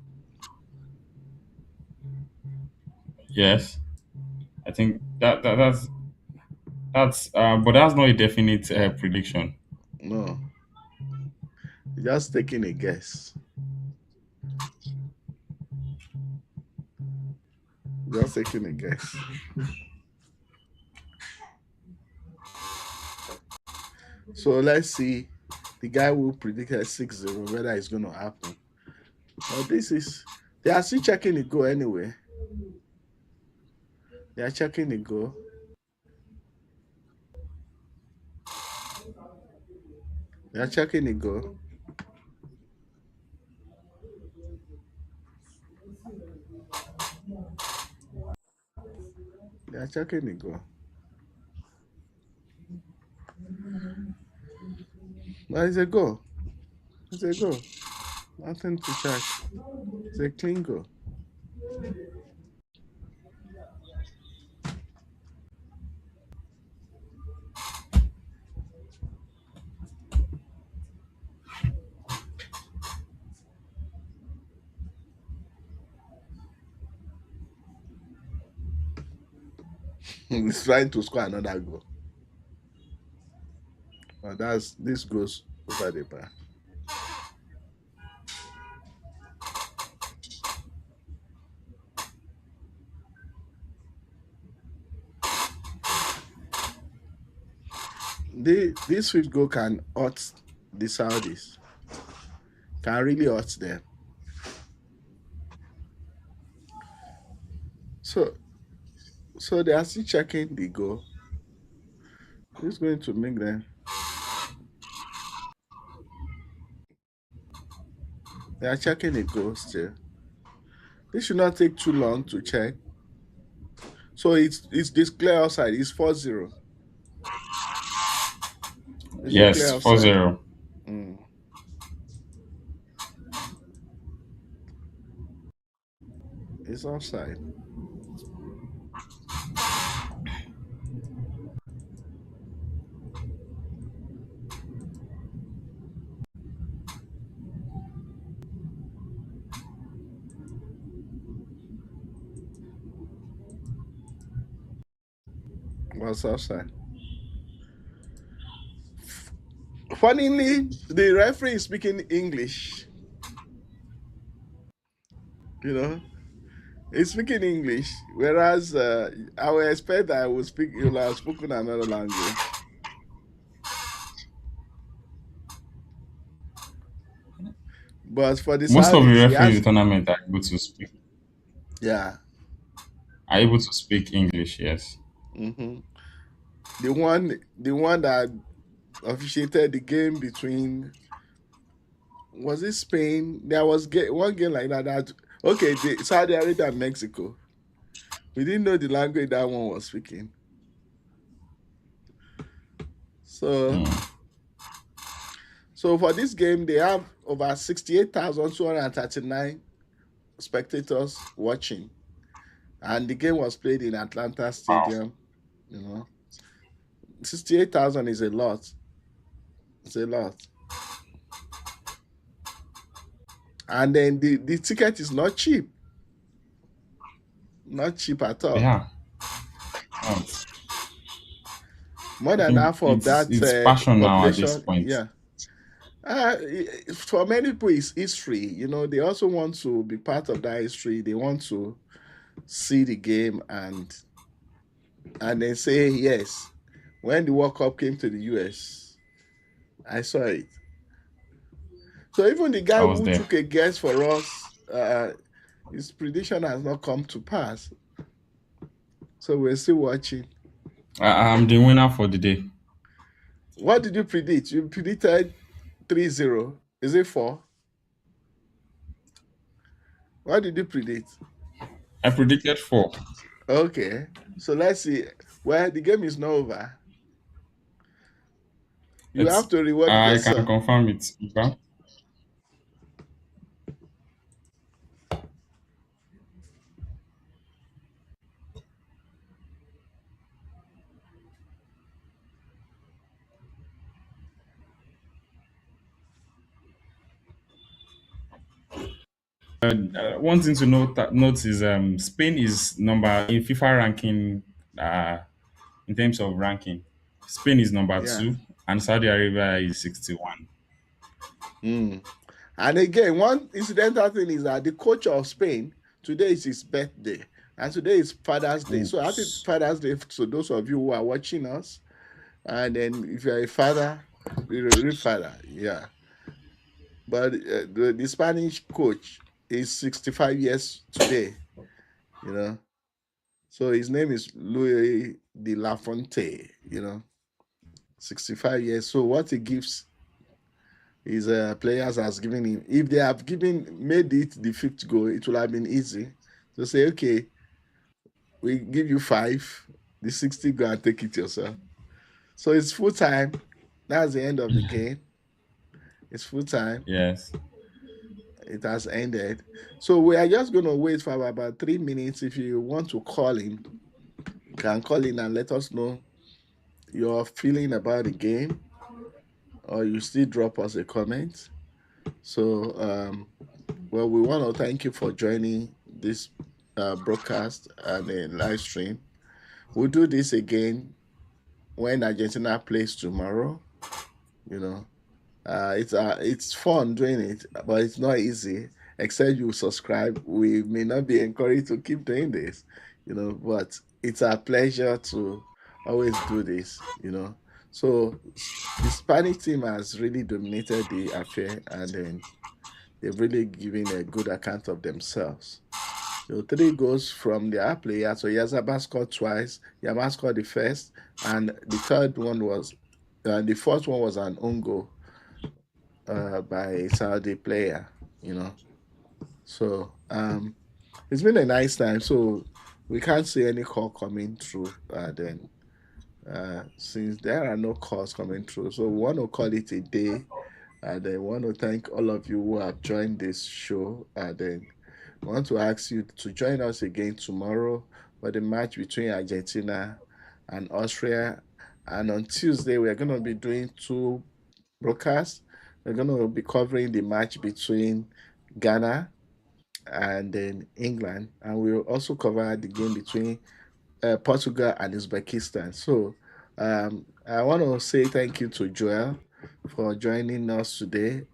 Yes, I think that's but that's not a definite prediction. No, just taking a guess. Just taking a guess. So let's see the guy who predicted 6-0 whether it's going to happen. But they are still checking the goal anyway. They are checking the goal. They are checking the goal. They are checking the goal. But it's a goal. It's a goal. Nothing to check. It's a clean goal. He's trying to score another goal. But this goes over the bar. This field goal can hurt the Saudis. Can really hurt them. So so they are still checking the goal. Who's going to make them? They are checking the goal still. This should not take too long to check. So it's this clear outside. It's 4-0. It's a clear Yes, four outside. zero Mm. It's offside. Was offside. Funnily, the referee is speaking English. You know, he's speaking English, whereas I would expect that I would speak. You'll have spoken another language. But for the Most of the Saudis, he referees in the has. tournament are able to speak Yeah. English. Yes. hmm the one that officiated the game between, was it Spain? There was one game like that. Okay, the Saudi Arabia and Mexico. We didn't know the language that one was speaking. So Mm. so for this game, they have over 68,239 spectators watching, and the game was played in Atlanta Wow. Stadium. You know, 68,000 is a lot. It's a lot. And then the ticket is not cheap. Not cheap at all. Yeah. Oh, More I than think half of that it's passion now at this population, point. yeah. For many people, it's history. They also want to be part of that history. They want to see the game and then say yes. When the World Cup came to the US, I saw it. So even the guy I was who there. took a guess for us, his prediction has not come to pass. So we're still watching. I'm the winner for the day. What did you predict? You predicted 3-0. Is it 4? What did you predict? I predicted 4. Okay. So let's see. Well, the game is not over. You have It's to reward I can yourself. confirm it. Okay? One thing to note is Spain is number in FIFA ranking. In terms of ranking, Spain is number Yeah. 2 and Saudi Arabia is 61. Mm. And again, one incidental thing is that the coach of Spain, today is his birthday. And today is Father's Day. So happy Oops. Father's Day to those of you who are watching us. And then if you're a father, you're a real father. Yeah. But the Spanish coach is 65 years today, you know. So his name is Louis de la Fonte, 65 years. So what he gives his players has given him, if they have made it the fifth goal, it will have been easy to say, okay, we give you five, the 60 go and take it yourself. So it's full time. That's the end of the game. It's full time. Yes. It has ended. So we are just going to wait for about 3 minutes. If you want to call in, you can call in and let us know your feeling about the game, or you still drop us a comment. So, well, we want to thank you for joining this broadcast and live stream. We'll do this again when Argentina plays tomorrow. You know, it's fun doing it, but it's not easy. Except you subscribe, we may not be encouraged to keep doing this. But it's a pleasure to always do this. So the Spanish team has really dominated the affair, and then they've really given a good account of themselves. So 3 goals from their player. So Yazaba scored twice. Yamal scored the first, and the fourth one was an own goal by a Saudi player. You know, so it's been a nice time. So we can't see any call coming through. Then since there are no calls coming through, so we want to call it a day. And I want to thank all of you who have joined this show. And then I want to ask you to join us again tomorrow for the match between Argentina and Austria. And on Tuesday, we're going to be doing 2 broadcasts. We're going to be covering the match between Ghana and then England. And we'll also cover the game between Portugal and Uzbekistan. So I want to say thank you to Joel for joining us today.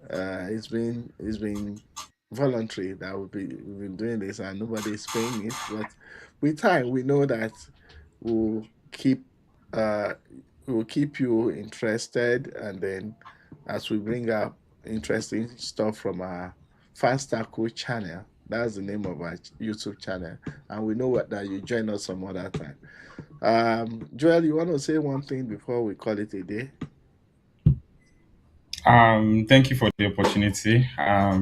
It's been voluntary that we've been doing this and nobody is paying it, but with time we know that we'll keep uh we'll keep you interested, and then as we bring up interesting stuff from our Fast Tackle channel. That's the name of our YouTube channel, and we know that you join us some other time. Joel, you want to say one thing before we call it a day? Thank you for the opportunity.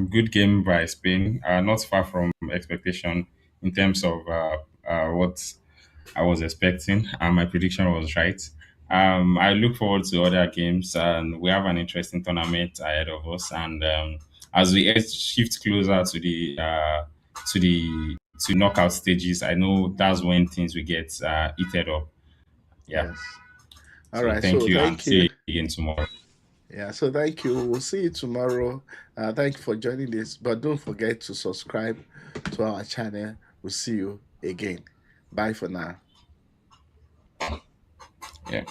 Good game by Spain. Not far from expectation in terms of what I was expecting, and my prediction was right. I look forward to other games, and we have an interesting tournament ahead of us. And as we shift closer to the to knockout stages, I know that's when things will get heated up. Yeah. Yes. All So right. thank So you, and thank see you. you again tomorrow. Yeah. So thank you. We'll see you tomorrow. Thank you for joining this. But don't forget to subscribe to our channel. We'll see you again. Bye for now. Yeah.